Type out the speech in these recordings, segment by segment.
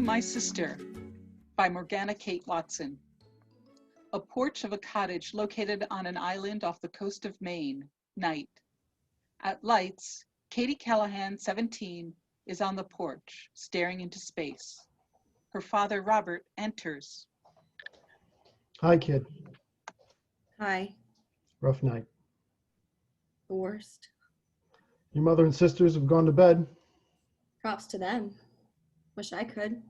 My Sister by Morgana Kate Watson. A porch of a cottage located on an island off the coast of Maine, night. At lights, Katie Callahan, 17, is on the porch, staring into space. Her father, Robert, enters. Hi, kid. Hi. Rough night. The worst. Your mother and sisters have gone to bed. Props to them. Wish I could.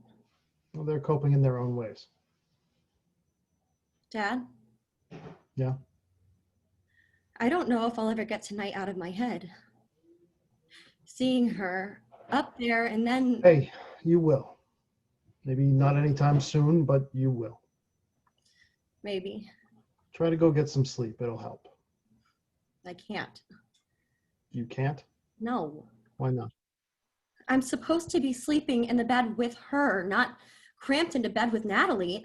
Well, they're coping in their own ways. Dad? Yeah? I don't know if I'll ever get tonight out of my head. Seeing her up there and then... Hey, you will. Maybe not anytime soon, but you will. Maybe. Try to go get some sleep. It'll help. I can't. You can't? No. Why not? I'm supposed to be sleeping in the bed with her, not cramped into bed with Natalie.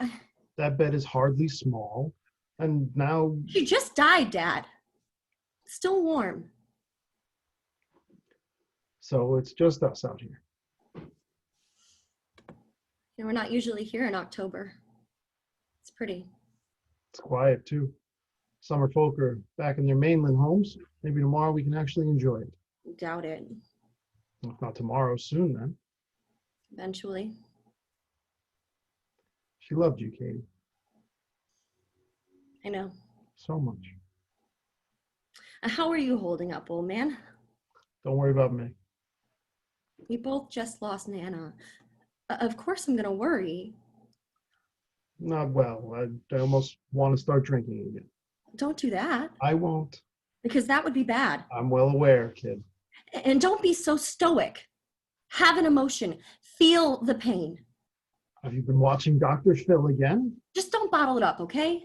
That bed is hardly small. And now... She just died, Dad. Still warm. So it's just us out here. You know, we're not usually here in October. It's pretty. It's quiet, too. Summer folk are back in their mainland homes. Maybe tomorrow we can actually enjoy it. Doubt it. If not tomorrow, soon then. Eventually. She loved you, Katie. I know. So much. How are you holding up, old man? Don't worry about me. We both just lost Nana. Of course I'm gonna worry. Not well. I almost want to start drinking again. Don't do that. I won't. Because that would be bad. I'm well aware, kid. And don't be so stoic. Have an emotion. Feel the pain. Have you been watching Dr. Phil again? Just don't bottle it up, okay?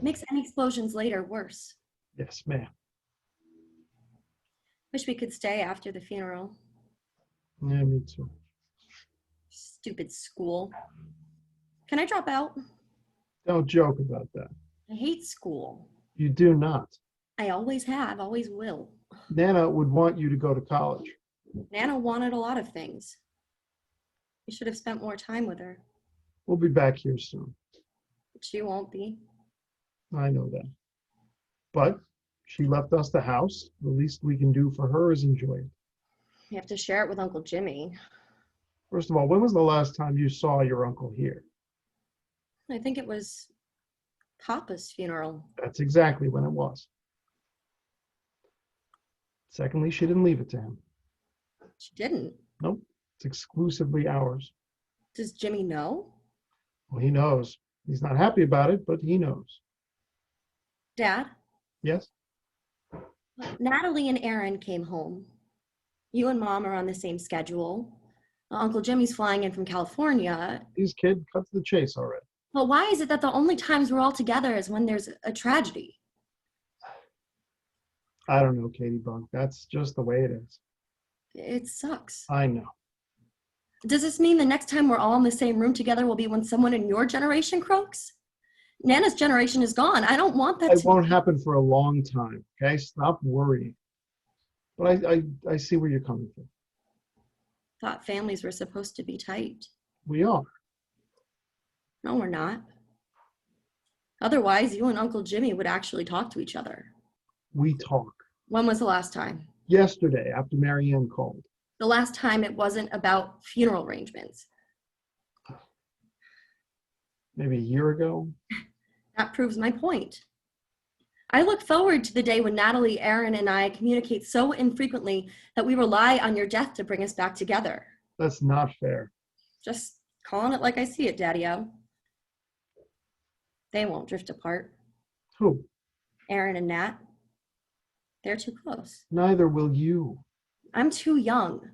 Makes any explosions later worse. Yes, ma'am. Wish we could stay after the funeral. Yeah, me too. Stupid school. Can I drop out? Don't joke about that. I hate school. You do not. I always have, always will. Nana would want you to go to college. Nana wanted a lot of things. You should have spent more time with her. We'll be back here soon. But she won't be. I know that. But she left us the house. The least we can do for her is enjoy it. You have to share it with Uncle Jimmy. First of all, when was the last time you saw your uncle here? I think it was Papa's funeral. That's exactly when it was. Secondly, she didn't leave it to him. She didn't. Nope. It's exclusively ours. Does Jimmy know? Well, he knows. He's not happy about it, but he knows. Dad? Yes? Natalie and Erin came home. You and Mom are on the same schedule. Uncle Jimmy's flying in from California. His kid cut to the chase already. But why is it that the only times we're all together is when there's a tragedy? I don't know, Katie Bunk. That's just the way it is. It sucks. I know. Does this mean the next time we're all in the same room together will be when someone in your generation croaks? Nana's generation is gone. I don't want that It won't happen for a long time, okay? Stop worrying. But I see where you're coming from. Thought families were supposed to be tight. We are. No, we're not. Otherwise, you and Uncle Jimmy would actually talk to each other. We talk. When was the last time? Yesterday, after Marianne called. The last time it wasn't about funeral arrangements. Maybe a year ago. That proves my point. I look forward to the day when Natalie, Erin, and I communicate so infrequently that we rely on your death to bring us back together. That's not fair. Just calling it like I see it, Daddy-O. They won't drift apart. Who? Erin and Nat. They're too close. Neither will you. I'm too young.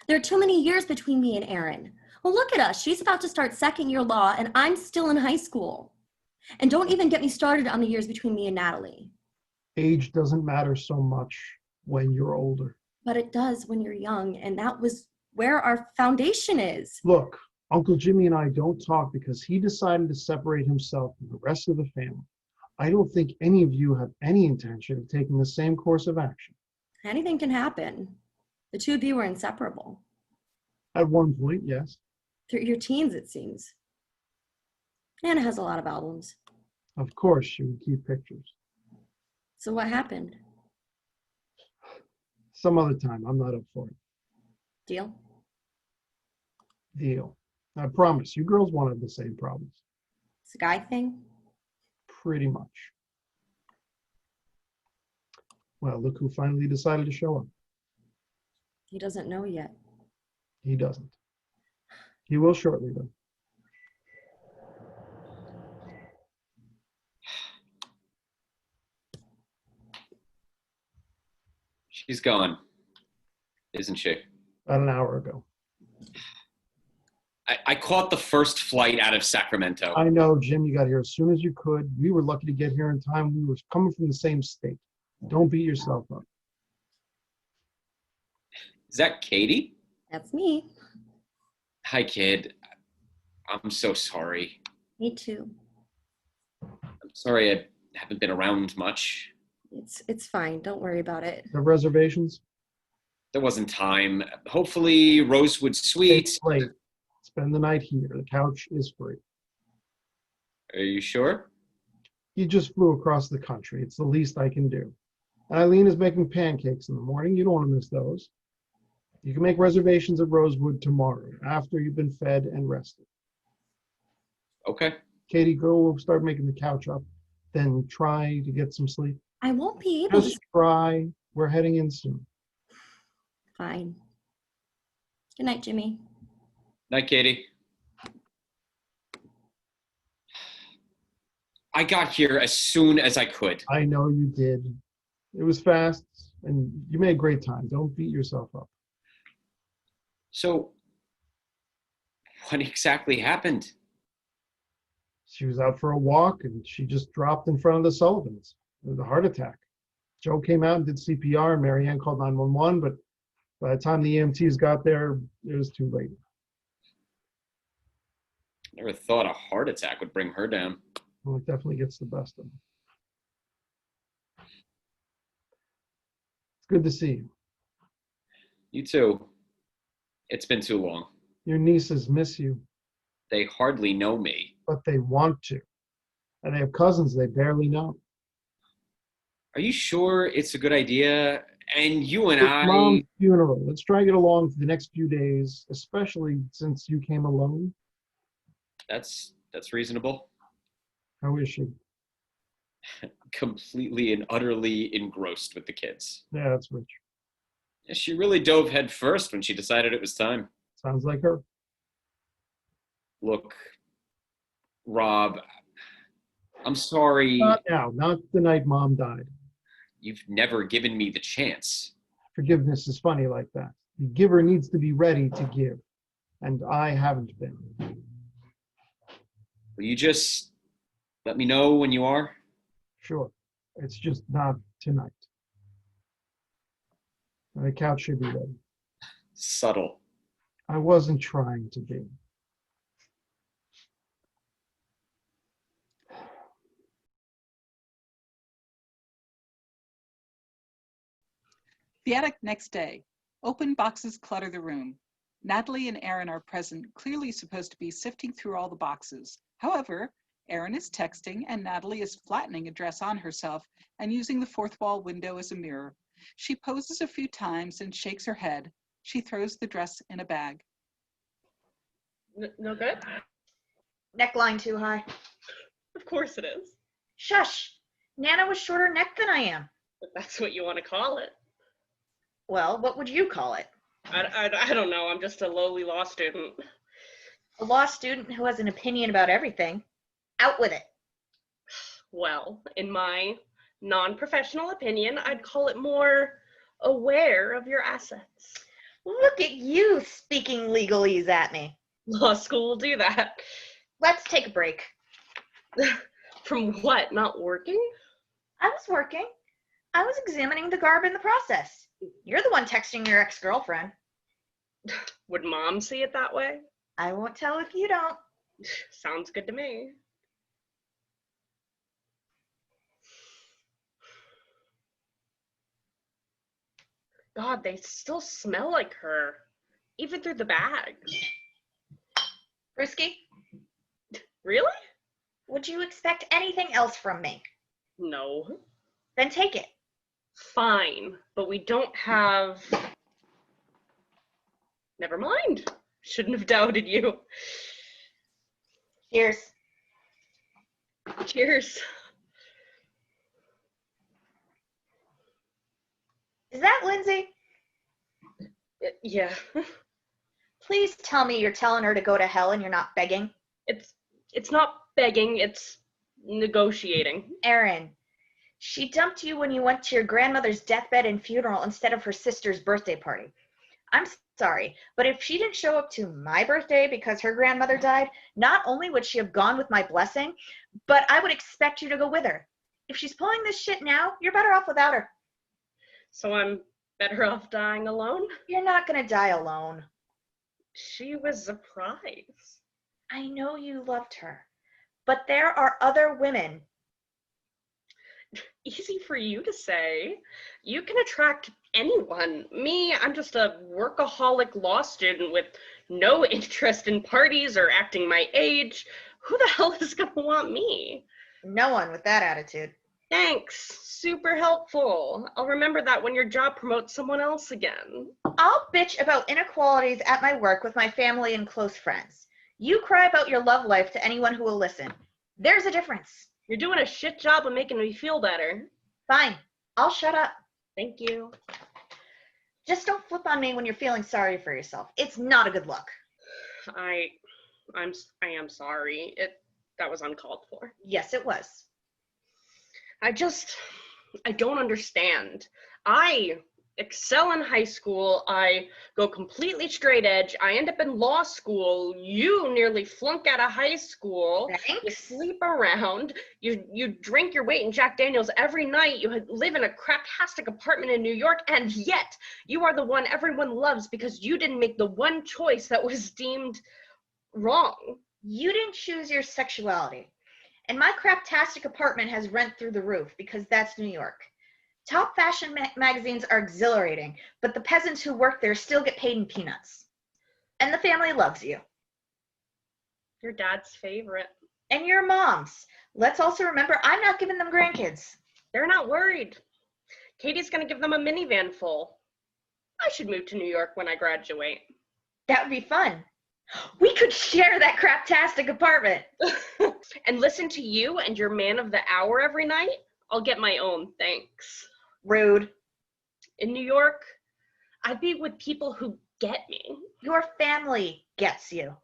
There are too many years between me and Erin. Well, look at us. She's about to start second-year law, and I'm still in high school. And don't even get me started on the years between me and Natalie. Age doesn't matter so much when you're older. But it does when you're young, and that was where our foundation is. Look, Uncle Jimmy and I don't talk because he decided to separate himself from the rest of the family. I don't think any of you have any intention of taking the same course of action. Anything can happen. The two of you were inseparable. At one point, yes. They're your teens, it seems. Nana has a lot of albums. Of course, she would keep pictures. So what happened? Some other time. I'm not up for it. Deal? Deal. I promise, you girls won't have the same problems. It's a guy thing? Pretty much. Well, look who finally decided to show up. He doesn't know yet. He doesn't. He will shortly, though. She's gone, isn't she? About an hour ago. I caught the first flight out of Sacramento. I know, Jim, you got here as soon as you could. We were lucky to get here in time. We were coming from the same state. Don't beat yourself up. Is that Katie? That's me. Hi, kid. I'm so sorry. Me too. I'm sorry I haven't been around much. It's fine. Don't worry about it. Have reservations? There wasn't time. Hopefully, Rosewood Suites. It's late. Spend the night here. The couch is free. Are you sure? You just flew across the country. It's the least I can do. And Eileen is making pancakes in the morning. You don't want to miss those. You can make reservations at Rosewood tomorrow after you've been fed and rested. Okay. Katie, go start making the couch up. Then try to get some sleep. I won't be able Just to. try. We're heading in soon. Fine. Good night, Jimmy. Night, Katie. I got here as soon as I could. I know you did. It was fast, and you made great time. Don't beat yourself up. So, what exactly happened? She was out for a walk, and she just dropped in front of the Sullivans. It was a heart attack. Joe came out and did CPR, and Marianne called 911, but by the time the EMTs got there, it was too late. Never thought a heart attack would bring her down. Well, it definitely gets the best of them. It's good to see you. You too. It's been too long. Your nieces miss you, They hardly know me. but they want to. And they have cousins they barely know. Are you sure it's a good idea? And you and It's I... Mom's funeral. Let's drag it along for the next few days, especially since you came alone. That's reasonable. How is she? Completely and utterly engrossed with the kids. Yeah, that's rich. She really dove head first when she decided it was time. Sounds like her. Look, Rob, I'm sorry. Not now, not the night Mom died. You've never given me the chance. Forgiveness is funny like that. The giver needs to be ready to give, and I haven't been. Will you just let me know when you are? Sure. It's just not tonight. The couch should be ready. Subtle. I wasn't trying to be. The attic next day. Open boxes clutter the room. Natalie and Erin are present, clearly supposed to be sifting through all the boxes. However, Erin is texting and Natalie is flattening a dress on herself and using the fourth wall window as a mirror. She poses a few times and shakes her head. She throws the dress in a bag. No good? Neckline too high. Of course it is. Shush! Nana was shorter neck than I am. If that's what you want to call it. Well, what would you call it? I don't know. I'm just a lowly law student. A law student who has an opinion about everything. Out with it. Well, in my non-professional opinion, I'd call it more aware of your assets. Look at you speaking legalese at me. Law school will do that. Let's take a break. From what? Not working? I was working. I was examining the garb in the process. You're the one texting your ex-girlfriend. Would Mom see it that way? I won't tell if you don't. Sounds good to me. God, they still smell like her, even through the bags. Brewski, Really? would you expect anything else from me? No. Then take it. Fine, but we don't have... Never mind. Shouldn't have doubted you. Cheers. Cheers. Is that Lindsay? Yeah. Please tell me you're telling her to go to hell and you're not begging. It's not begging, it's negotiating. Erin, she dumped you when you went to your grandmother's deathbed and funeral instead of her sister's birthday party. I'm sorry, but if she didn't show up to my birthday because her grandmother died, not only would she have gone with my blessing, but I would expect you to go with her. If she's pulling this shit now, you're better off without her. So I'm better off dying alone? You're not gonna die alone. She was a prize. I know you loved her, but there are other women. Easy for you to say. You can attract anyone. Me, I'm just a workaholic law student with no interest in parties or acting my age. Who the hell is gonna want me? No one with that attitude. Thanks. Super helpful. I'll remember that when your job promotes someone else again. I'll bitch about inequalities at my work with my family and close friends. You cry about your love life to anyone who will listen. There's a difference. You're doing a shit job of making me feel better. Fine, I'll shut up. Thank you. Just don't flip on me when you're feeling sorry for yourself. It's not a good look. I am sorry. That was uncalled for. Yes, it was. I don't understand. I excel in high school. I go completely straight edge. I end up in law school. You nearly flunk out of high school. You Thanks. sleep around. You drink your weight in Jack Daniels every night. You live in a craptastic apartment in New York, and yet you are the one everyone loves because you didn't make the one choice that was deemed wrong. You didn't choose your sexuality. And my craptastic apartment has rent through the roof because that's New York. Top fashion magazines are exhilarating, but the peasants who work there still get paid in peanuts. And the family loves you. Your dad's favorite. And your mom's. Let's also remember, I'm not giving them grandkids. They're not worried. Katie's gonna give them a minivan full. I should move to New York when I graduate. That would be fun. We could share that craptastic apartment. And listen to you and your man of the hour every night? I'll get my own, thanks. Rude. In New York, I'd be with people who get me. Your family gets you.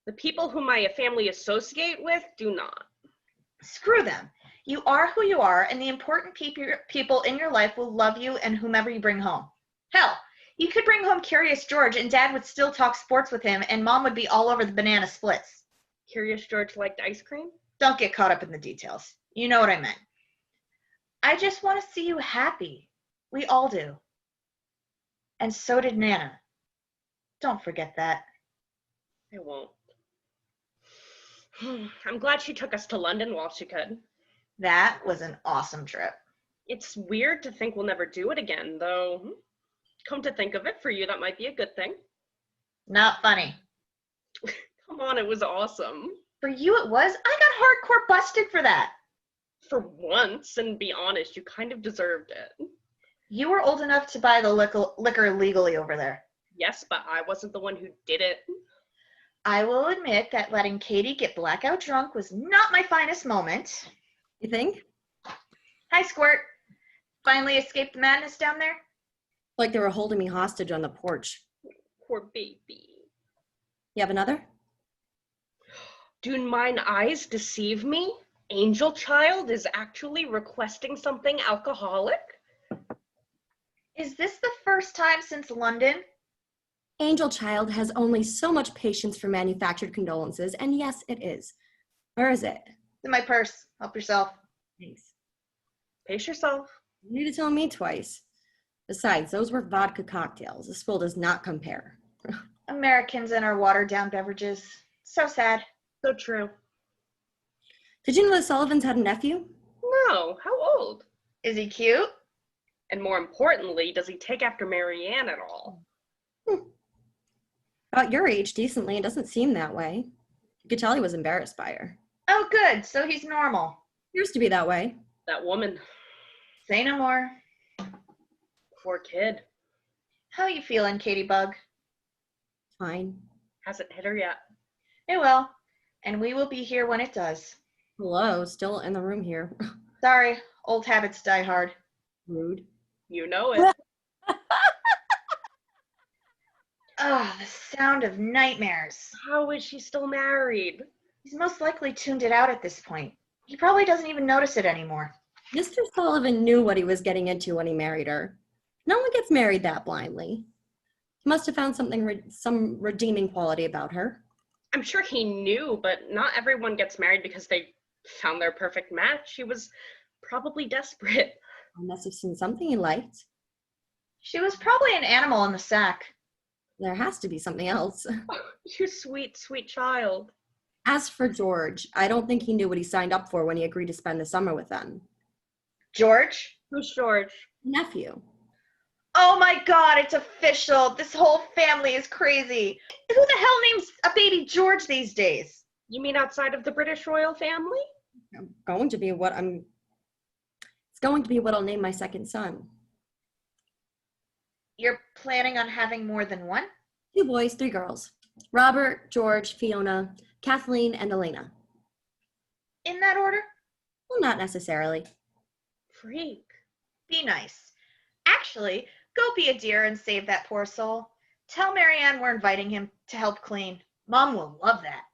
The people whom my family associate with do not. Screw them. You are who you are, and the important people in your life will love you and whomever you bring home. Hell, you could bring home Curious George and Dad would still talk sports with him and Mom would be all over the banana splits. Curious George liked ice cream? Don't get caught up in the details. You know what I meant. I just want to see you happy. We all do. And so did Nana. Don't forget that. I won't. I'm glad she took us to London while she could. That was an awesome trip. It's weird to think we'll never do it again, though. Come to think of it, for you, that might be a good thing. Not funny. Come on, it was awesome. For you it was? I got hardcore busted for that. For once, and be honest, you kind of deserved it. You were old enough to buy the liquor legally over there. Yes, but I wasn't the one who did it. I will admit that letting Katie get blackout drunk was not my finest moment. You think? Hi, Squirt. Finally escaped the madness down there? Like they were holding me hostage on the porch. Poor baby. You have another? Do mine eyes deceive me? Angel Child is actually requesting something alcoholic? Is this the first time since London? Angel Child has only so much patience for manufactured condolences, and yes, it is. Where is it? It's in my purse. Help yourself. Thanks. Pace yourself. You need to tell me twice. Besides, those were vodka cocktails. The spill does not compare. Americans and our watered-down beverages. So sad. So true. Did you know the Sullivans had a nephew? No, how old? Is he cute? And more importantly, does he take after Marianne at all? About your age, decently. It doesn't seem that way. You could tell he was embarrassed by her. Oh, good. So he's normal. Appears to be that way. That woman. Say no more. Poor kid. How you feeling, Katie Bug? Fine. Hasn't hit her yet. It will. And we will be here when it does. Hello, still in the room here. Sorry, old habits die hard. Rude. You know it. Oh, the sound of nightmares. How is she still married? He's most likely tuned it out at this point. He probably doesn't even notice it anymore. Mr. Sullivan knew what he was getting into when he married her. No one gets married that blindly. He must have found some redeeming quality about her. I'm sure he knew, but not everyone gets married because they found their perfect match. He was probably desperate. I must have seen something he liked. She was probably an animal in the sack. There has to be something else. You sweet, sweet child. As for George, I don't think he knew what he signed up for when he agreed to spend the summer with them. George? Who's George? Nephew. Oh my God, it's official. This whole family is crazy. Who the hell names a baby George these days? You mean outside of the British royal family? It's going to be what I'll name my second son. You're planning on having more than one? 2 boys, 3 girls. Robert, George, Fiona, Kathleen, and Elena. In that order? Well, not necessarily. Freak. Be nice. Actually, go be a dear and save that poor soul. Tell Marianne we're inviting him to help clean. Mom will love that.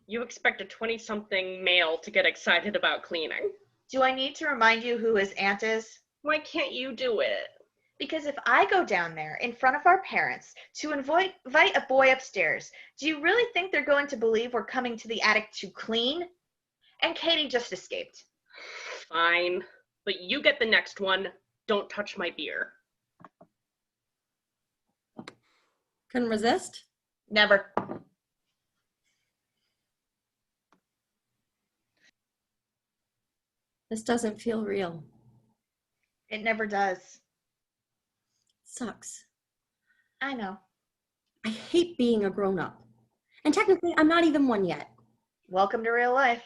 You expect a 20-something male to get excited about cleaning. Do I need to remind you who his aunt is? Why can't you do it? Because if I go down there in front of our parents to invite a boy upstairs, do you really think they're going to believe we're coming to the attic to clean? And Katie just escaped. Fine. But you get the next one. Don't touch my beer. Couldn't resist? Never. This doesn't feel real. It never does. Sucks. I know. I hate being a grown-up. And technically, I'm not even one yet. Welcome to real life.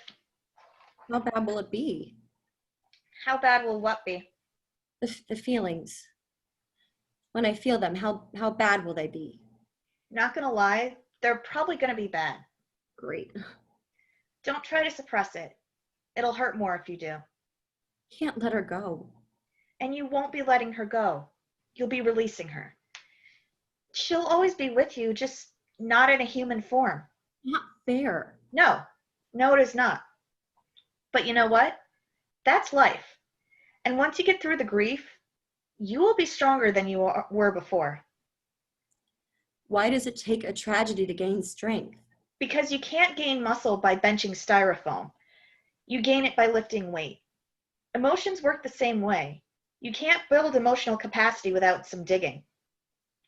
How bad will it be? How bad will what be? The feelings. When I feel them, how bad will they be? Not gonna lie, they're probably gonna be bad. Great. Don't try to suppress it. It'll hurt more if you do. Can't let her go. And you won't be letting her go. You'll be releasing her. She'll always be with you, just not in a human form. Not fair. No, it is not. But you know what? That's life. And once you get through the grief, you will be stronger than you were before. Why does it take a tragedy to gain strength? Because you can't gain muscle by benching styrofoam. You gain it by lifting weight. Emotions work the same way. You can't build emotional capacity without some digging.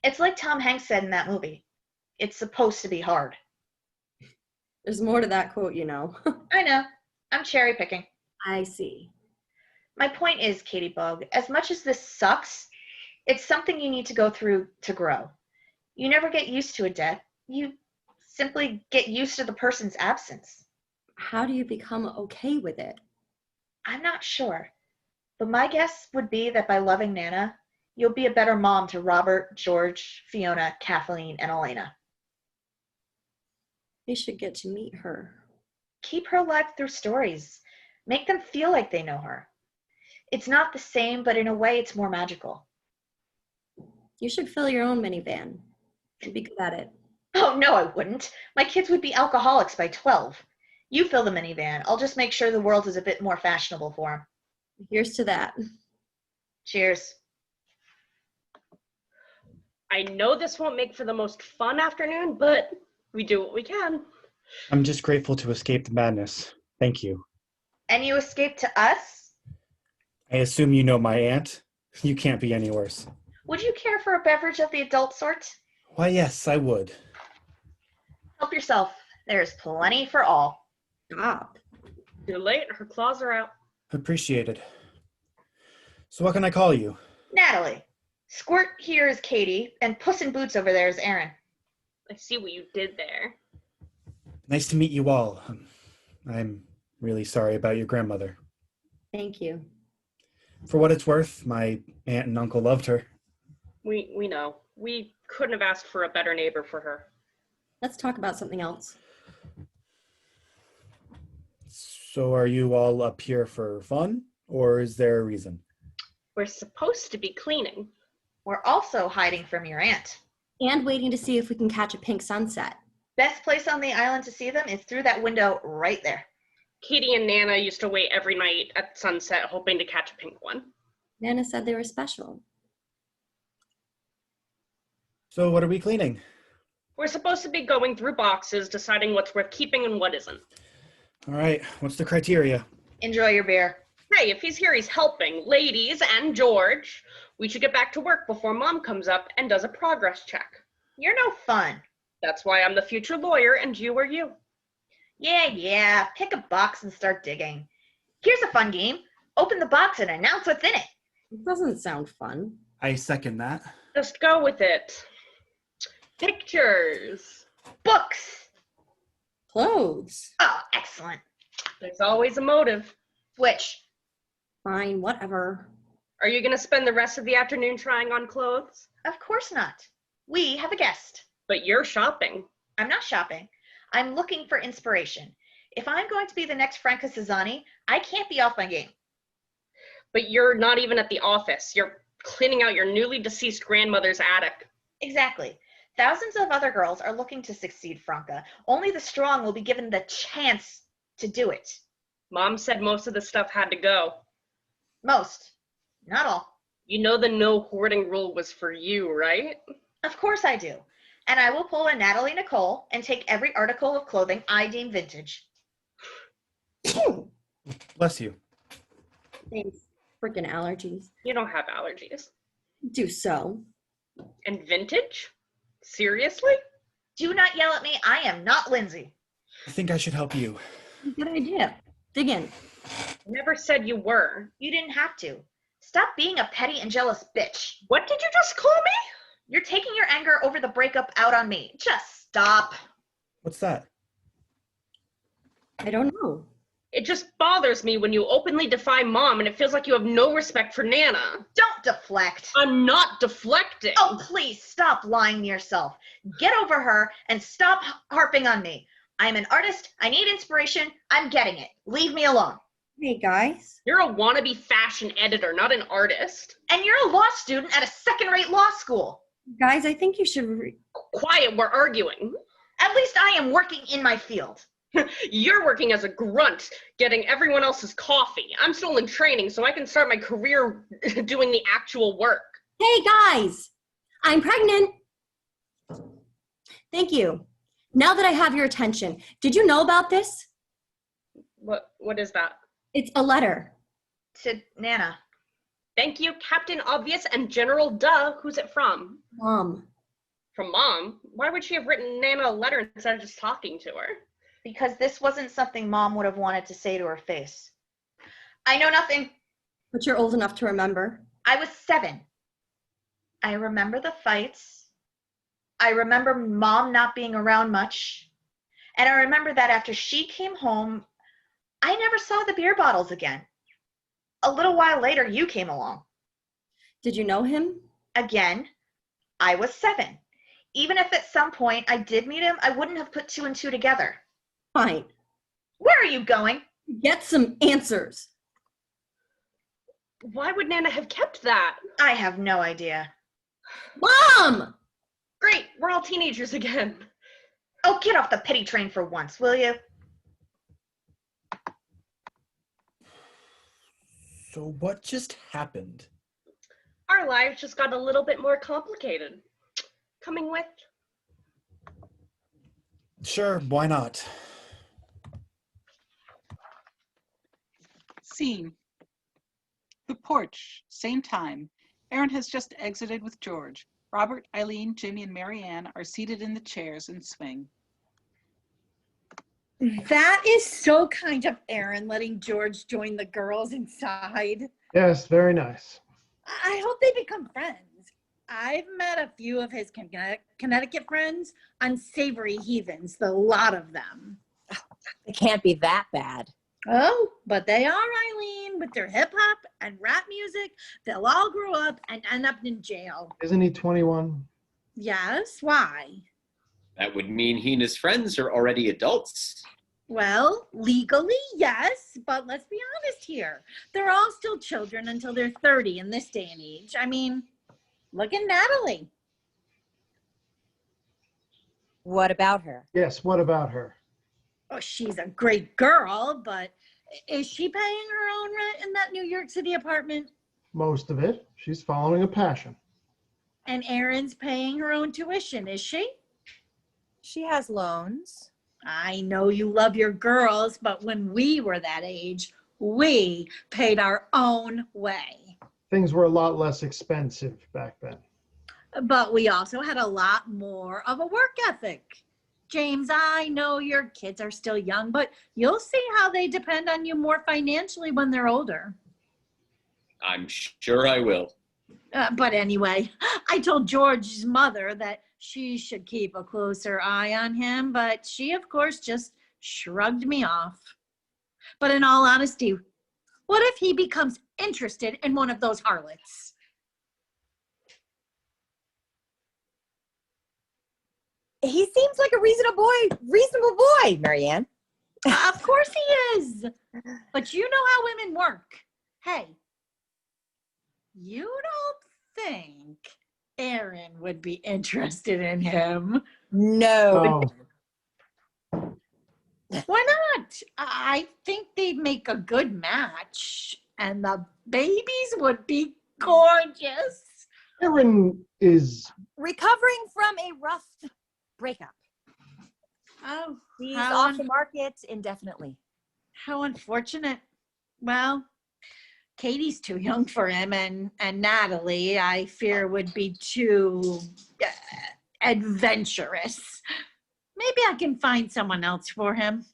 It's like Tom Hanks said in that movie. It's supposed to be hard. There's more to that quote, you know. I know. I'm cherry picking. I see. My point is, Katie Bug, as much as this sucks, it's something you need to go through to grow. You never get used to a death. You simply get used to the person's absence. How do you become okay with it? I'm not sure. But my guess would be that by loving Nana, you'll be a better mom to Robert, George, Fiona, Kathleen, and Elena. They should get to meet her. Keep her alive through stories. Make them feel like they know her. It's not the same, but in a way it's more magical. You should fill your own minivan. You'd be good at it. Oh, no, I wouldn't. My kids would be alcoholics by 12. You fill the minivan. I'll just make sure the world is a bit more fashionable for them. Here's to that. Cheers. I know this won't make for the most fun afternoon, but we do what we can. I'm just grateful to escape the madness. Thank you. And you escaped to us? I assume you know my aunt. You can't be any worse. Would you care for a beverage of the adult sort? Why, yes, I would. Help yourself. There's plenty for all. Stop. Too late. Her claws are out. Appreciated. So what can I call you? Natalie. Squirt here is Katie, and Puss in Boots over there is Erin. I see what you did there. Nice to meet you all. I'm really sorry about your grandmother. Thank you. For what it's worth, my aunt and uncle loved her. We know. We couldn't have asked for a better neighbor for her. Let's talk about something else. So are you all up here for fun, or is there a reason? We're supposed to be cleaning. We're also hiding from your aunt. And waiting to see if we can catch a pink sunset. Best place on the island to see them is through that window right there. Katie and Nana used to wait every night at sunset hoping to catch a pink one. Nana said they were special. So what are we cleaning? We're supposed to be going through boxes, deciding what's worth keeping and what isn't. All right, what's the criteria? Enjoy your beer. Hey, if he's here, he's helping. Ladies and George, we should get back to work before Mom comes up and does a progress check. You're no fun. That's why I'm the future lawyer and you are you. Yeah, pick a box and start digging. Here's a fun game. Open the box and announce what's in it. It doesn't sound fun. I second that. Just go with it. Pictures. Books. Clothes. Oh, excellent. There's always a motive. Switch. Fine, whatever. Are you going to spend the rest of the afternoon trying on clothes? Of course not. We have a guest. But you're shopping. I'm not shopping. I'm looking for inspiration. If I'm going to be the next Franca Cesani, I can't be off my game. But you're not even at the office. You're cleaning out your newly deceased grandmother's attic. Exactly. Thousands of other girls are looking to succeed, Franca. Only the strong will be given the chance to do it. Mom said most of the stuff had to go. Most. Not all. You know the no hoarding rule was for you, right? Of course I do. And I will pull a Natalie Nicole and take every article of clothing I deem vintage. Bless you. Thanks. Freaking allergies. You don't have allergies. Do so. And vintage? Seriously? Do not yell at me. I am not Lindsay. I think I should help you. Good idea. Dig in. Never said you were. You didn't have to. Stop being a petty and jealous bitch. What did you just call me? You're taking your anger over the breakup out on me. Just stop. What's that? I don't know. It just bothers me when you openly defy Mom and it feels like you have no respect for Nana. Don't deflect. I'm not deflecting. Oh, please stop lying to yourself. Get over her and stop harping on me. I'm an artist. I need inspiration. I'm getting it. Leave me alone. Hey, guys. You're a wannabe fashion editor, not an artist. And you're a law student at a second-rate law school. Guys, I think you should Quiet, we're arguing. At least I am working in my field. You're working as a grunt, getting everyone else's coffee. I'm still in training, so I can start my career doing the actual work. Hey, guys. I'm pregnant. Thank you. Now that I have your attention, did you know about this? What is that? It's a letter. To Nana. Thank you, Captain Obvious and General Duh. Who's it from? Mom. From Mom? Why would she have written Nana a letter instead of just talking to her? Because this wasn't something Mom would have wanted to say to her face. I know nothing. But you're old enough to remember. I was 7. I remember the fights. I remember Mom not being around much. And I remember that after she came home, I never saw the beer bottles again. A little while later, you came along. Did you know him? Again, I was 7. Even if at some point I did meet him, I wouldn't have put 2 and 2 together. Fine. Where are you going? Get some answers. Why would Nana have kept that? I have no idea. Mom! Great, we're all teenagers again. Oh, get off the pity train for once, will you? So what just happened? Our lives just got a little bit more complicated. Coming with? Sure, why not? Scene. The porch, same time. Erin has just exited with George. Robert, Eileen, Jimmy, and Marianne are seated in the chairs and swing. That is so kind of Erin, letting George join the girls inside. Yes, very nice. I hope they become friends. I've met a few of his Connecticut friends, unsavory heathens, the lot of them. It can't be that bad. Oh, but they are, Eileen, with their hip hop and rap music. They'll all grow up and end up in jail. Isn't he 21? Yes, why? That would mean he and his friends are already adults. Well, legally, yes, but let's be honest here. They're all still children until they're 30 in this day and age. I mean, look at Natalie. What about her? Yes, what about her? Oh, she's a great girl, but is she paying her own rent in that New York City apartment? Most of it. She's following a passion. And Erin's paying her own tuition, is she? She has loans. I know you love your girls, but when we were that age, we paid our own way. Things were a lot less expensive back then. But we also had a lot more of a work ethic. James, I know your kids are still young, but you'll see how they depend on you more financially when they're older. I'm sure I will. But anyway, I told George's mother that she should keep a closer eye on him, but she, of course, just shrugged me off. But in all honesty, what if he becomes interested in one of those harlots? He seems like a reasonable boy, Marianne. Of course he is. But you know how women work. Hey, you don't think Erin would be interested in him? No. Oh, Why not? I think they'd make a good match, and the babies would be gorgeous. Erin is, Recovering from a rough breakup. Oh, He's how off the market indefinitely. how unfortunate. Well, Katie's too young for him, and Natalie, I fear, would be too adventurous. Maybe I can find someone else for him.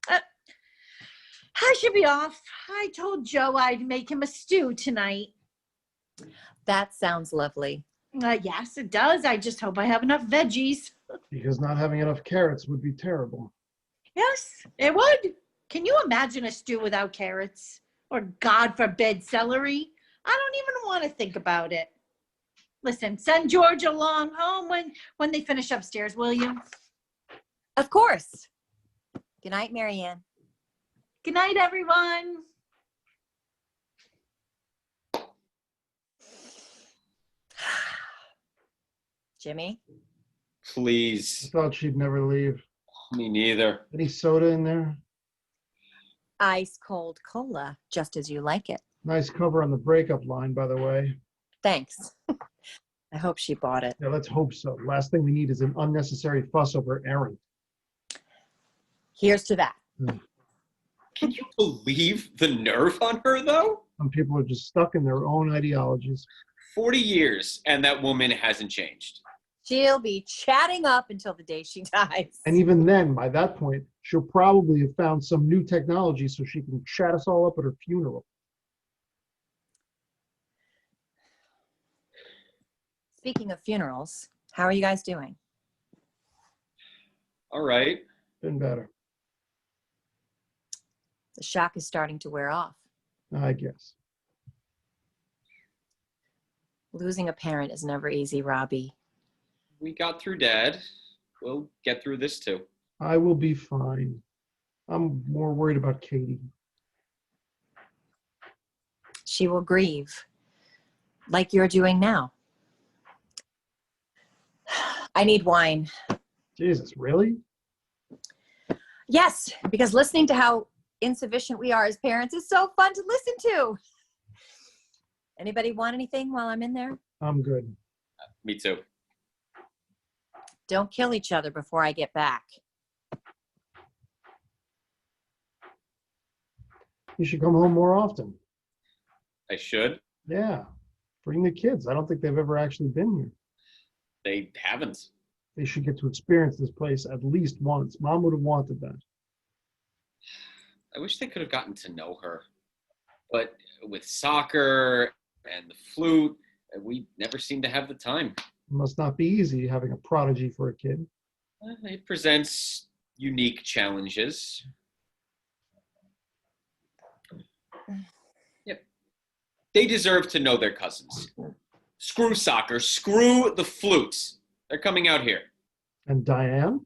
I should be off. I told Joe I'd make him a stew tonight. That sounds lovely. Yes, it does. I just hope I have enough veggies. because not having enough carrots would be terrible. Yes, it would. Can you imagine a stew without carrots? Or, God forbid, celery? I don't even want to think about it. Listen, send George along home when they finish upstairs, will you? Of course. Good night, Marianne. Good night, everyone. Jimmy? I Please. thought she'd never leave. Me neither. Any soda in there? Ice cold cola, just as you like it. Nice cover on the breakup line, by the way. Thanks. I hope she bought it. Yeah, let's hope so. Last thing we need is an unnecessary fuss over Erin. Here's to that. Can you believe the nerve on her, though? Some people are just stuck in their own ideologies. 40 years, and that woman hasn't changed. She'll be chatting up until the day she dies. And even then, by that point, she'll probably have found some new technology so she can chat us all up at her funeral. Speaking of funerals, how are you guys doing? All right. Been better, The shock is starting to wear off. I guess. Losing a parent is never easy, Robbie. We got through Dad. We'll get through this too. I will be fine. I'm more worried about Katie. She will grieve, like you're doing now. I need wine. Jesus, really? Yes, because listening to how insufficient we are as parents is so fun to listen to. Anybody want anything while I'm in there? I'm good. Me too. Don't kill each other before I get back. You should come home more often. I should. Yeah. Bring the kids. I don't think they've ever actually been here. They haven't. They should get to experience this place at least once. Mom would have wanted that. I wish they could have gotten to know her. But with soccer and the flute, We never seem to have the time. It must not be easy having a prodigy for a kid. It presents unique challenges. Yep. They deserve to know their cousins. Screw soccer, screw the flutes. They're coming out here. And Diane?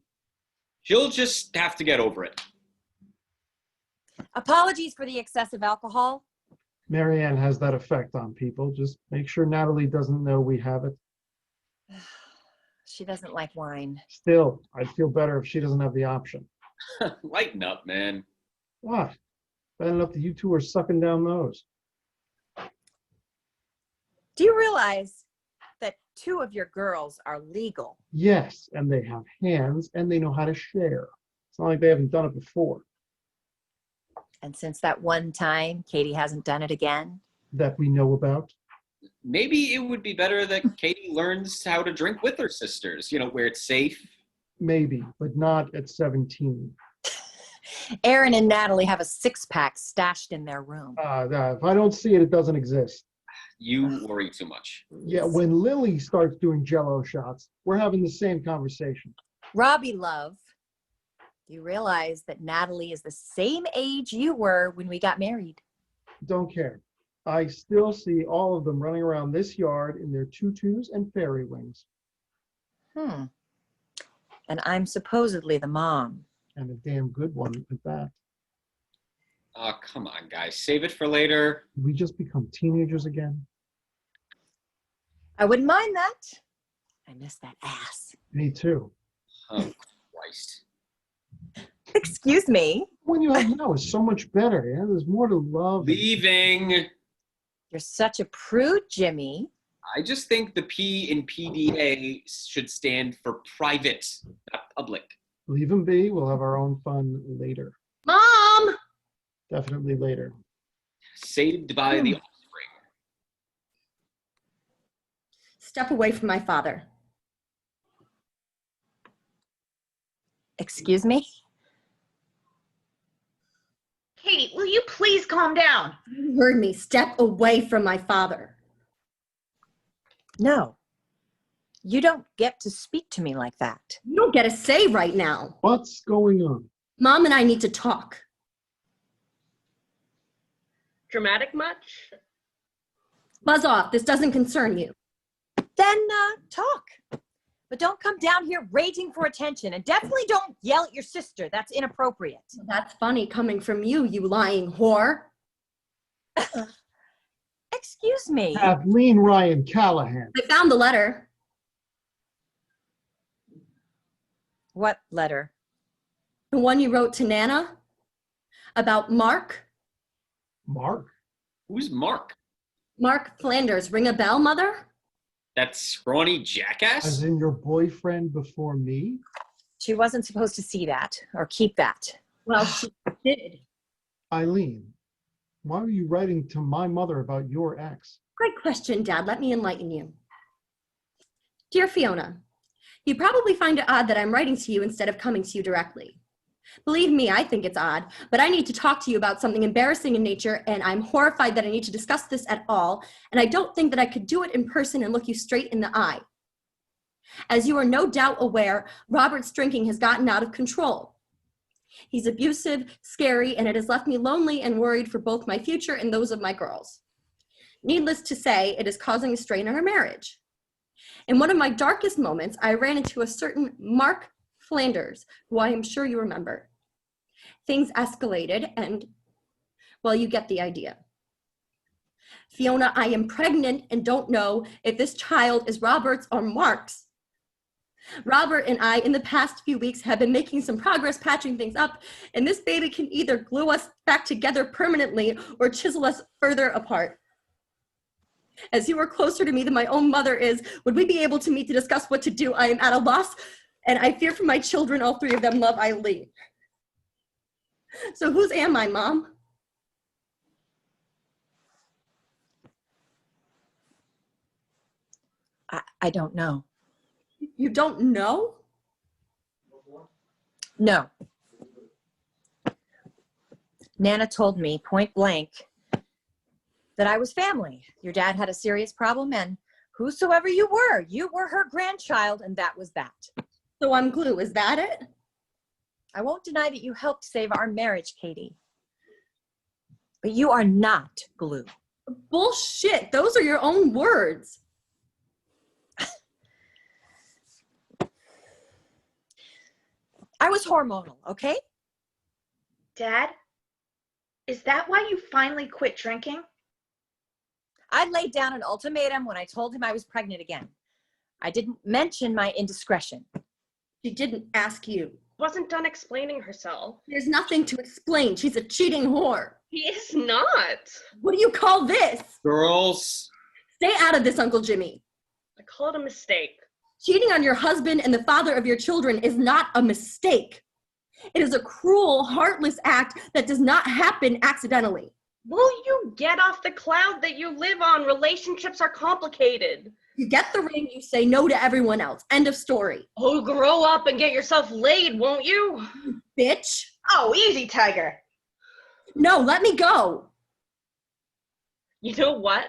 She'll just have to get over it. Apologies for the excessive alcohol. Marianne has that effect on people. Just make sure Natalie doesn't know we have it. She doesn't like wine. Still, I'd feel better if she doesn't have the option. Lighten up, man. What? Bad enough that you two are sucking down those. Do you realize that 2 of your girls are legal? Yes, and they have hands and they know how to share. It's not like they haven't done it before. And since that one time, Katie hasn't done it again? That we know about. Maybe it would be better that Katie learns how to drink with her sisters, where it's safe. Maybe, but not at 17. Erin and Natalie have a 6-pack stashed in their room. If I don't see it, it doesn't exist. You worry too much. Yeah, when Lily starts doing Jell-O shots, we're having the same conversation. Robbie, love, do you realize that Natalie is the same age you were when we got married? Don't care. I still see all of them running around this yard in their tutus and fairy wings. And I'm supposedly the mom. And a damn good one at that. Oh, come on, guys. Save it for later. We just become teenagers again. I wouldn't mind that. I miss that ass. Me too. Oh, Christ. Excuse me. What you have now is so much better. Yeah, there's more to love. Leaving. You're such a prude, Jimmy. I just think the P in PDA should stand for private, not public. Leave them be. We'll have our own fun later. Mom! Definitely later. Saved by the offspring. Step away from my father. Excuse me? Katie, will you please calm down? You heard me. Step away from my father. No. You don't get to speak to me like that. You don't get a say right now. What's going on? Mom and I need to talk. Dramatic much? Buzz off. This doesn't concern you. Then talk. But don't come down here raging for attention, and definitely don't yell at your sister. That's inappropriate. That's funny coming from you, you lying whore. Excuse me. Kathleen Ryan Callahan. I found the letter. What letter? The one you wrote to Nana about Mark. Mark? Who's Mark? Mark Flanders. Ring a bell, Mother? That scrawny jackass? As in your boyfriend before me? She wasn't supposed to see that or keep that. Well, she did. Eileen, why were you writing to my mother about your ex? Great question, Dad. Let me enlighten you. Dear Fiona, you probably find it odd that I'm writing to you instead of coming to you directly. Believe me, I think it's odd, but I need to talk to you about something embarrassing in nature, and I'm horrified that I need to discuss this at all, and I don't think that I could do it in person and look you straight in the eye. As you are no doubt aware, Robert's drinking has gotten out of control. He's abusive, scary, and it has left me lonely and worried for both my future and those of my girls. Needless to say, it is causing a strain on our marriage. In one of my darkest moments, I ran into a certain Mark Flanders, who I am sure you remember. Things escalated and, well, you get the idea. Fiona, I am pregnant and don't know if this child is Robert's or Mark's. Robert and I, in the past few weeks, have been making some progress patching things up, and this baby can either glue us back together permanently or chisel us further apart. As you are closer to me than my own mother is, would we be able to meet to discuss what to do? I am at a loss, and I fear for my children. All 3 of them love Eileen. So whose am I, Mom? I don't know. You don't know? No. Nana told me point blank that I was family. Your dad had a serious problem and Whosoever you were her grandchild, and that was that. So I'm glue, is that it? I won't deny that you helped save our marriage, Katie. But you are not glue. Bullshit, those are your own words. I was hormonal, okay? Dad, is that why you finally quit drinking? I laid down an ultimatum when I told him I was pregnant again. I didn't mention my indiscretion. She didn't ask you. Wasn't done explaining herself. There's nothing to explain. She's a cheating whore. He is not. What do you call this? Girls. Stay out of this, Uncle Jimmy. I call it a mistake. Cheating on your husband and the father of your children is not a mistake. It is a cruel, heartless act that does not happen accidentally. Will you get off the cloud that you live on? Relationships are complicated. You get the ring, you say no to everyone else. End of story. Oh, grow up and get yourself laid, won't you? Bitch. Oh, easy, Tiger. No, let me go. You know what?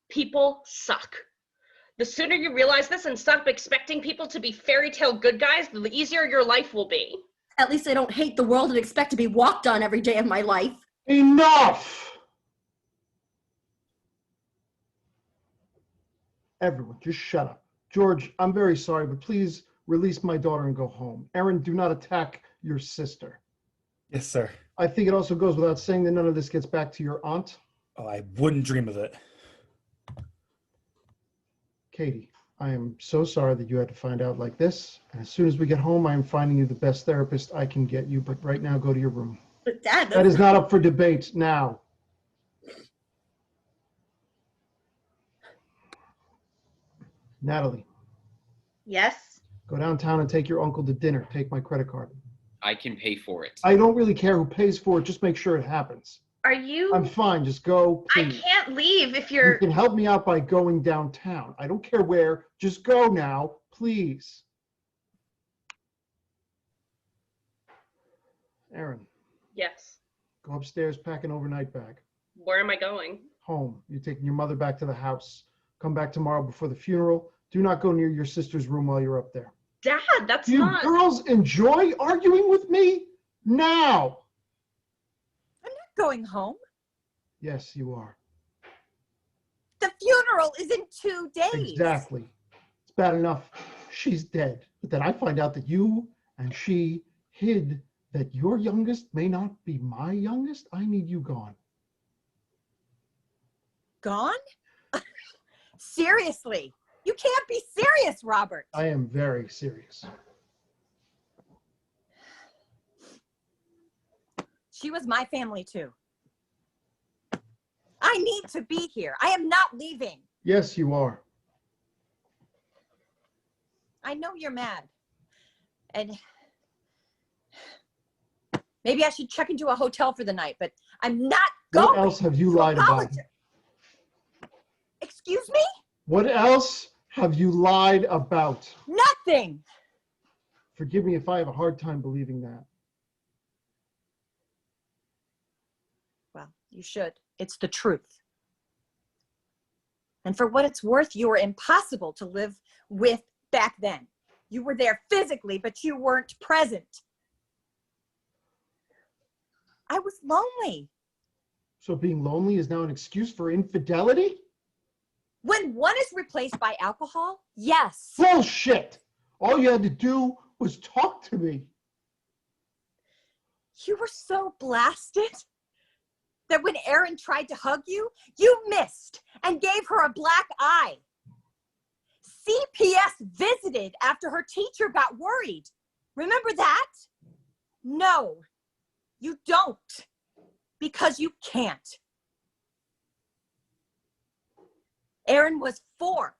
People suck. The sooner you realize this and stop expecting people to be fairy tale good guys, the easier your life will be. At least I don't hate the world and expect to be walked on every day of my life. Enough! Everyone, just shut up. George, I'm very sorry, but please release my daughter and go home. Erin, do not attack your sister. Yes, sir. I think it also goes without saying that none of this gets back to your aunt. Oh, I wouldn't dream of it. Katie, I am so sorry that you had to find out like this. And as soon as we get home, I am finding you the best therapist I can get you. But right now, go to your room. But Dad, That is not up for debate now. Natalie, Yes? go downtown and take your uncle to dinner. Take my credit card. I can pay for it. I don't really care who pays for it. Just make sure it happens. Are you? I'm fine. Just go, I please. can't leave if You you're. can help me out by going downtown. I don't care where. Just go now, please. Erin, Yes. go upstairs, pack an overnight bag. Where am I going? Home. You're taking your mother back to the house. Come back tomorrow before the funeral. Do not go near your sister's room while you're up there. Dad, that's Do you not. girls enjoy arguing with me? Now. I'm not going home. Yes, you are. The funeral is in 2 days. Exactly. It's bad enough she's dead. But then I find out that you and she hid that your youngest may not be my youngest. I need you gone. Gone? Seriously. You can't be serious, Robert. I am very serious. She was my family too. I need to be here. I am not leaving. Yes, you are. I know you're mad. And maybe I should check into a hotel for the night, but I'm not going. What else have you lied about? Excuse me? What else have you lied about? Nothing. Forgive me if I have a hard time believing that. Well, you should. It's the truth. And for what it's worth, you were impossible to live with back then. You were there physically, but you weren't present. I was lonely. So being lonely is now an excuse for infidelity? When one is replaced by alcohol, yes. Bullshit! All you had to do was talk to me. You were so blasted that when Erin tried to hug you, you missed and gave her a black eye. CPS visited after her teacher got worried. Remember that? No, you don't, because you can't. Erin was 4,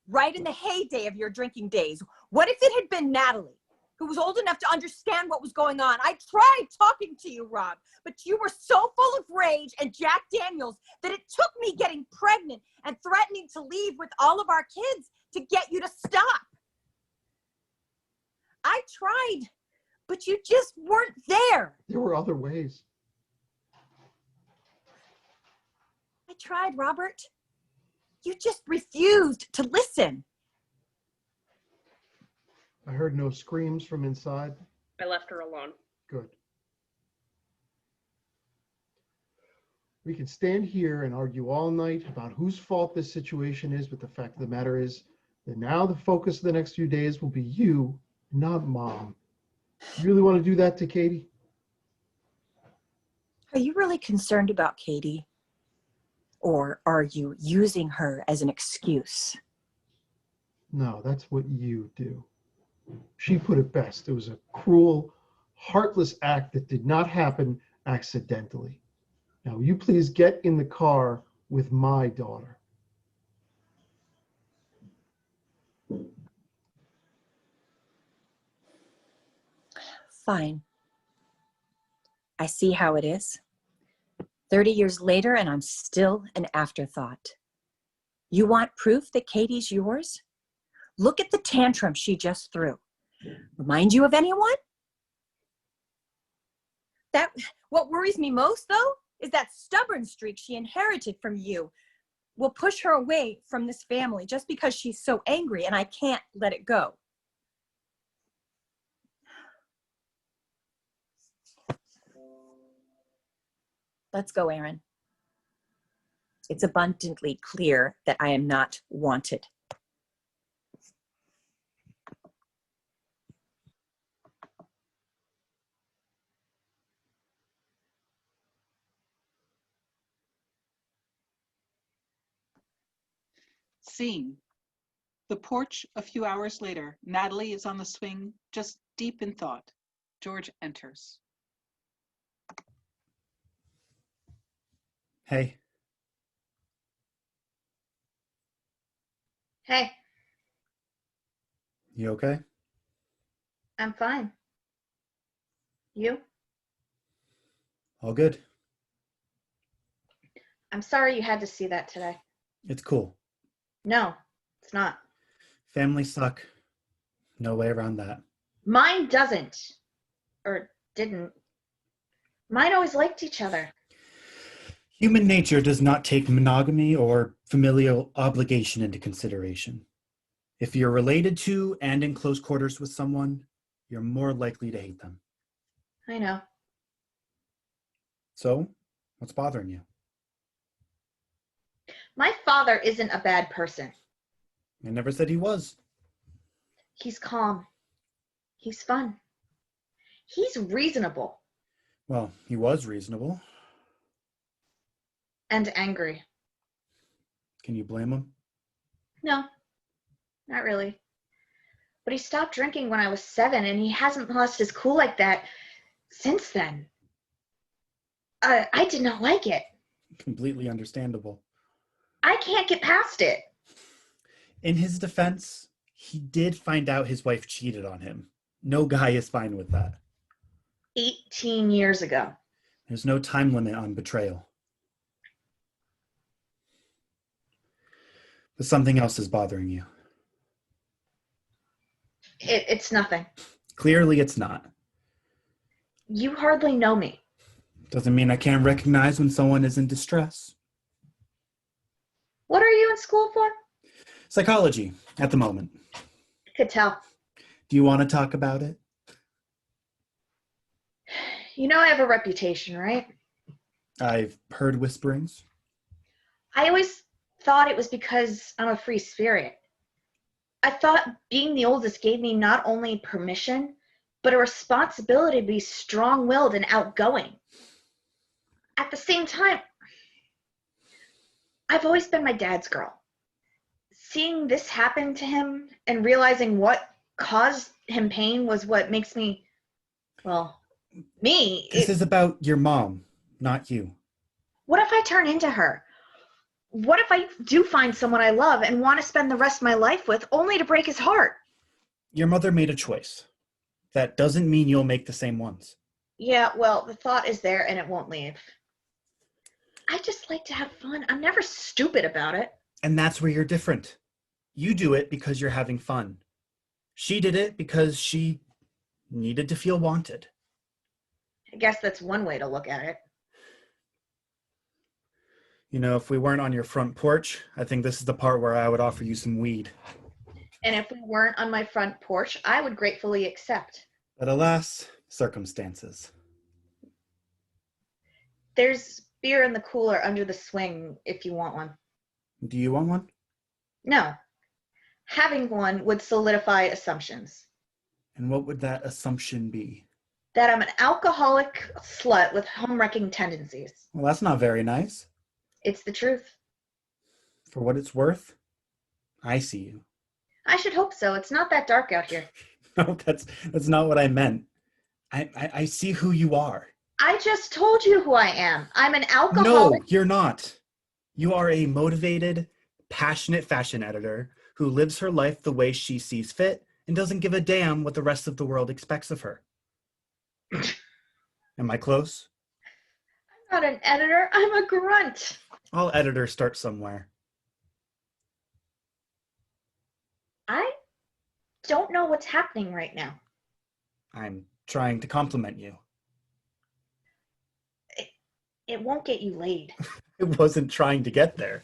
right in the heyday of your drinking days. What if it had been Natalie, who was old enough to understand what was going on? I tried talking to you, Rob, but you were so full of rage and Jack Daniels that it took me getting pregnant and threatening to leave with all of our kids to get you to stop. I tried, but you just weren't there. There were other ways. I tried, Robert. You just refused to listen. I heard no screams from inside. I left her alone. Good. We can stand here and argue all night about whose fault this situation is, but the fact of the matter is that now the focus of the next few days will be you, not Mom. You really want to do that to Katie? Are you really concerned about Katie? Or are you using her as an excuse? No, that's what you do. She put it best. It was a cruel, heartless act that did not happen accidentally. Now, will you please get in the car with my daughter? Fine. I see how it is. 30 years later, and I'm still an afterthought. You want proof that Katie's yours? Look at the tantrum she just threw. Remind you of anyone? What worries me most, though, is that stubborn streak she inherited from you will push her away from this family just because she's so angry, and I can't let it go. Let's go, Erin. It's abundantly clear that I am not wanted. Scene. The porch a few hours later. Natalie is on the swing, just deep in thought. George enters. Hey, Hey, you okay? I'm fine. You? All good. I'm sorry you had to see that today. It's cool. No, it's not. Families suck. No way around that. Mine doesn't. Or didn't. Mine always liked each other. Human nature does not take monogamy or familial obligation into consideration. If you're related to and in close quarters with someone, you're more likely to hate them. I know. So, what's bothering you? My father isn't a bad person. I never said he was. He's calm. He's fun. He's reasonable. Well, he was reasonable. And angry. Can you blame him? No, not really. But he stopped drinking when I was 7, and he hasn't lost his cool like that since then. I did not like it. Completely understandable. I can't get past it. In his defense, he did find out his wife cheated on him. No guy is fine with that. 18 years ago. There's no time limit on betrayal. But something else is bothering you. It's nothing. Clearly it's not. You hardly know me. Doesn't mean I can't recognize when someone is in distress. What are you in school for? Psychology, at the moment. Could tell. Do you want to talk about it? You know I have a reputation, right? I've heard whisperings. I always thought it was because I'm a free spirit. I thought being the oldest gave me not only permission, but a responsibility to be strong-willed and outgoing. At the same time, I've always been my dad's girl. Seeing this happen to him and realizing what caused him pain was what makes me, well, me. This is about your mom, not you. What if I turn into her? What if I do find someone I love and want to spend the rest of my life with, only to break his heart? Your mother made a choice. That doesn't mean you'll make the same ones. Yeah, well, the thought is there and it won't leave. I just like to have fun. I'm never stupid about it. And that's where you're different. You do it because you're having fun. She did it because she needed to feel wanted. I guess that's one way to look at it. You know, if we weren't on your front porch, I think this is the part where I would offer you some weed. And if we weren't on my front porch, I would gratefully accept. But alas, circumstances. There's beer in the cooler under the swing if you want one. Do you want one? No. Having one would solidify assumptions. And what would that assumption be? That I'm an alcoholic slut with home-wrecking tendencies. Well, that's not very nice. It's the truth. For what it's worth, I see you. I should hope so. It's not that dark out here. No, that's not what I meant. I see who you are. I just told you who I am. I'm an alcoholic. No, you're not. You are a motivated, passionate fashion editor who lives her life the way she sees fit and doesn't give a damn what the rest of the world expects of her. Am I close? I'm not an editor. I'm a grunt. All editors start somewhere. I don't know what's happening right now. I'm trying to compliment you. It won't get you laid. I wasn't trying to get there.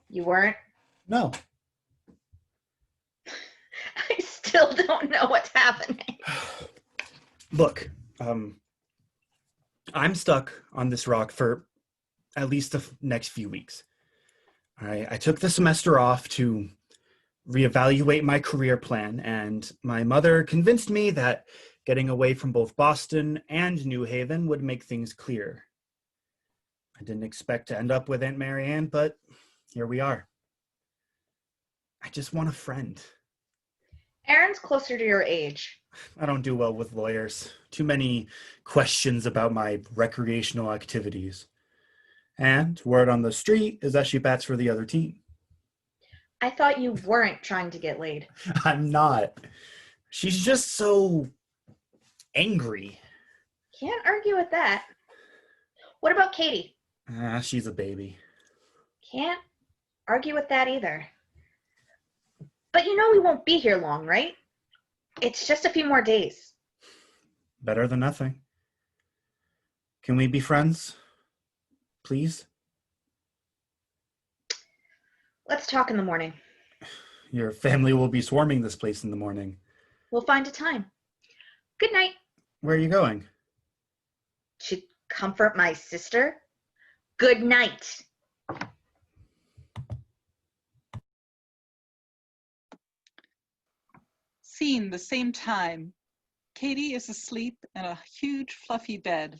You weren't? No. I still don't know what's happening. Look, I'm stuck on this rock for at least the next few weeks. I took the semester off to reevaluate my career plan, and my mother convinced me that getting away from both Boston and New Haven would make things clear. I didn't expect to end up with Aunt Marianne, but here we are. I just want a friend. Erin's closer to your age. I don't do well with lawyers. Too many questions about my recreational activities. And word on the street is that she bats for the other team. I thought you weren't trying to get laid. I'm not. She's just so angry. Can't argue with that. What about Katie? She's a baby. Can't argue with that either. But you know we won't be here long, right? It's just a few more days. Better than nothing. Can we be friends? Please? Let's talk in the morning. Your family will be swarming this place in the morning. We'll find a time. Good night. Where are you going? To comfort my sister. Good night. Scene the same time. Katie is asleep in a huge fluffy bed.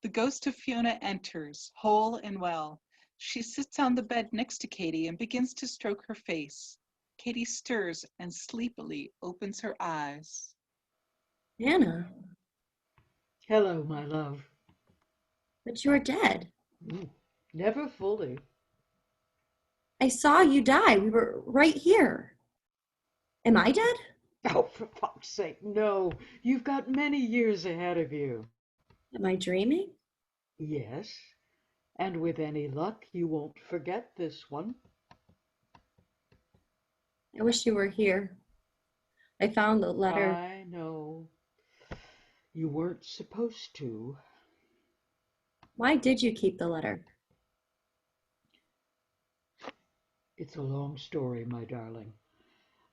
The ghost of Fiona enters, whole and well. She sits on the bed next to Katie and begins to stroke her face. Katie stirs and sleepily opens her eyes. Anna, Hello, my love. but you're dead. Never fully. I saw you die. We were right here. Am I dead? Oh, for fuck's sake, no. You've got many years ahead of you. Am I dreaming? Yes, and with any luck, you won't forget this one. I wish you were here. I found the letter. I know. You weren't supposed to. Why did you keep the letter? It's a long story, my darling.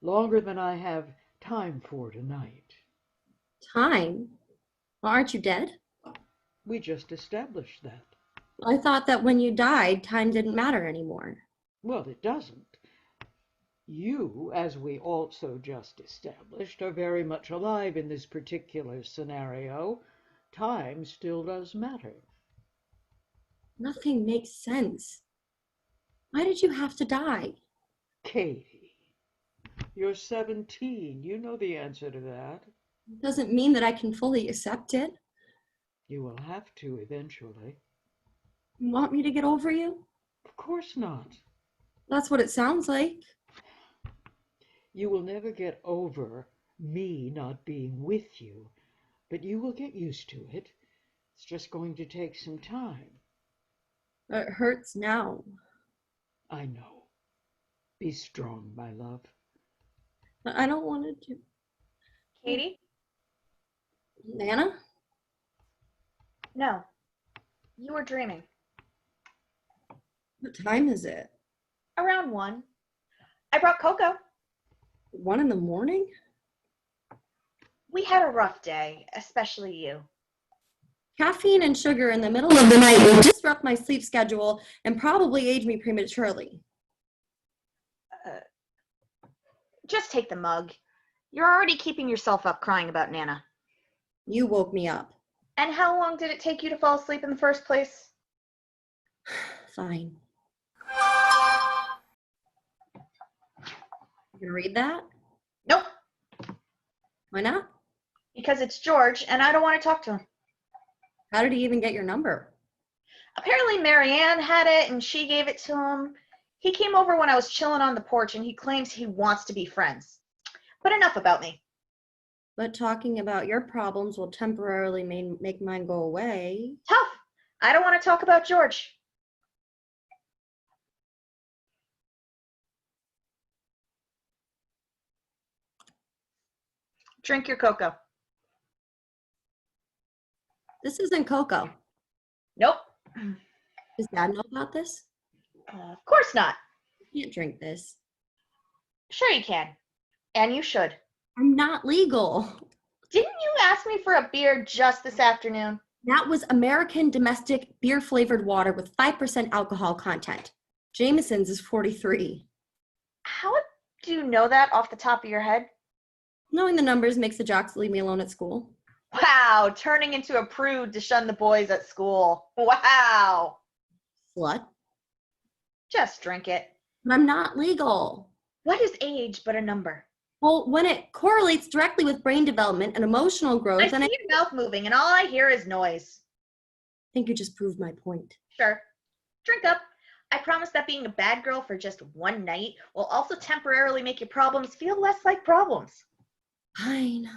Longer than I have time for tonight. Time? Well, aren't you dead? We just established that. I thought that when you died, time didn't matter anymore. Well, it doesn't. You, as we also just established, are very much alive in this particular scenario. Time still does matter. Nothing makes sense. Why did you have to die? Katie, you're 17. You know the answer to that. Doesn't mean that I can fully accept it. You will have to eventually. You want me to get over you? Of course not. That's what it sounds like. You will never get over me not being with you, but you will get used to it. It's just going to take some time. It hurts now. I know. Be strong, my love. But I don't want to do. Katie? Anna? No. You were dreaming. What time is it? Around 1. I brought cocoa. 1 in the morning? We had a rough day, especially you. Caffeine and sugar in the middle of the night will disrupt my sleep schedule and probably age me prematurely. Just take the mug. You're already keeping yourself up crying about Nana. You woke me up. And how long did it take you to fall asleep in the first place? Fine. You gonna read that? Nope. Why not? Because it's George, and I don't want to talk to him. How did he even get your number? Apparently Marianne had it, and she gave it to him. He came over when I was chilling on the porch, and he claims he wants to be friends. But enough about me. But talking about your problems will temporarily make mine go away. Tough. I don't want to talk about George. Drink your cocoa. This isn't cocoa. Nope. Does Dad know about this? Of course not. You can't drink this. Sure you can. And you should. I'm not legal. Didn't you ask me for a beer just this afternoon? That was American domestic beer-flavored water with 5% alcohol content. Jameson's is 43. How do you know that off the top of your head? Knowing the numbers makes the jocks leave me alone at school. Wow, turning into a prude to shun the boys at school. Wow. Slut. Just drink it. But I'm not legal. What is age but a number? Well, when it correlates directly with brain development and emotional growth, I see your mouth moving, and all I hear is noise. I think you just proved my point. Sure. Drink up. I promise that being a bad girl for just one night will also temporarily make your problems feel less like problems. Fine.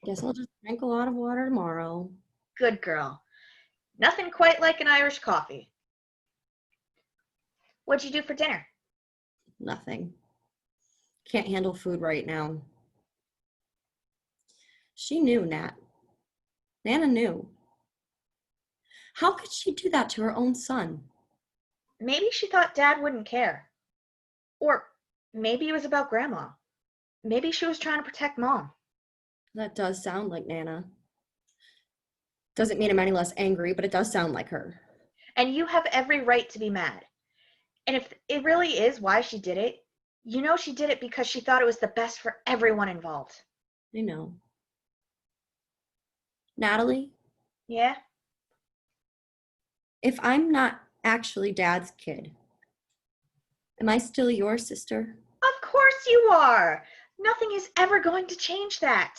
Guess I'll just drink a lot of water tomorrow. Good girl. Nothing quite like an Irish coffee. What'd you do for dinner? Nothing. Can't handle food right now. She knew, Nat. Nana knew. How could she do that to her own son? Maybe she thought Dad wouldn't care. Or maybe it was about Grandma. Maybe she was trying to protect Mom. That does sound like Nana. Doesn't mean I'm any less angry, but it does sound like her. And you have every right to be mad. And if it really is why she did it, you know she did it because she thought it was the best for everyone involved. I know. Natalie? Yeah? If I'm not actually Dad's kid, am I still your sister? Of course you are. Nothing is ever going to change that.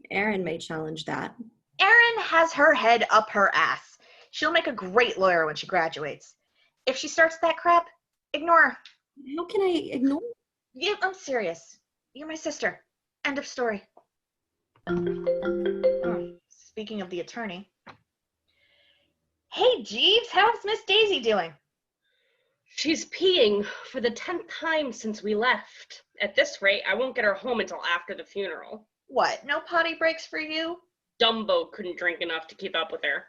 Erin may challenge that. Erin has her head up her ass. She'll make a great lawyer when she graduates. If she starts that crap, ignore her. How can I ignore? Yeah, I'm serious. You're my sister. End of story. Oh, speaking of the attorney. Hey, Jeeves, how's Miss Daisy doing? She's peeing for the 10th time since we left. At this rate, I won't get her home until after the funeral. What, no potty breaks for you? Dumbo couldn't drink enough to keep up with her.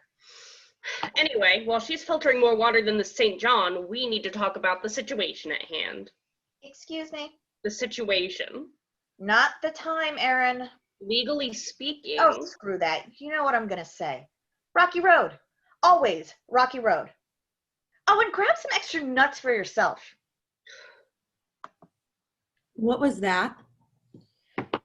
Anyway, while she's filtering more water than the St. John, we need to talk about the situation at hand. Excuse me? The situation. Not the time, Erin. Legally speaking. Oh, screw that. You know what I'm gonna say. Rocky Road. Always Rocky Road. Oh, and grab some extra nuts for yourself. What was that?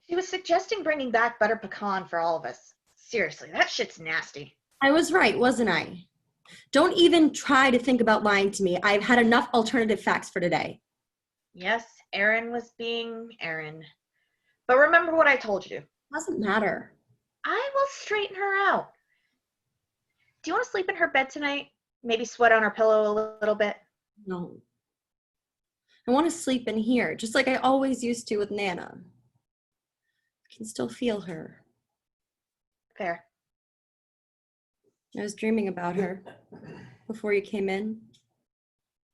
She was suggesting bringing back butter pecan for all of us. Seriously, that shit's nasty. I was right, wasn't I? Don't even try to think about lying to me. I've had enough alternative facts for today. Yes, Erin was being Erin. But remember what I told you. Doesn't matter. I will straighten her out. Do you want to sleep in her bed tonight? Maybe sweat on her pillow a little bit? No. I want to sleep in here, just like I always used to with Nana. I can still feel her. Fair. I was dreaming about her before you came in.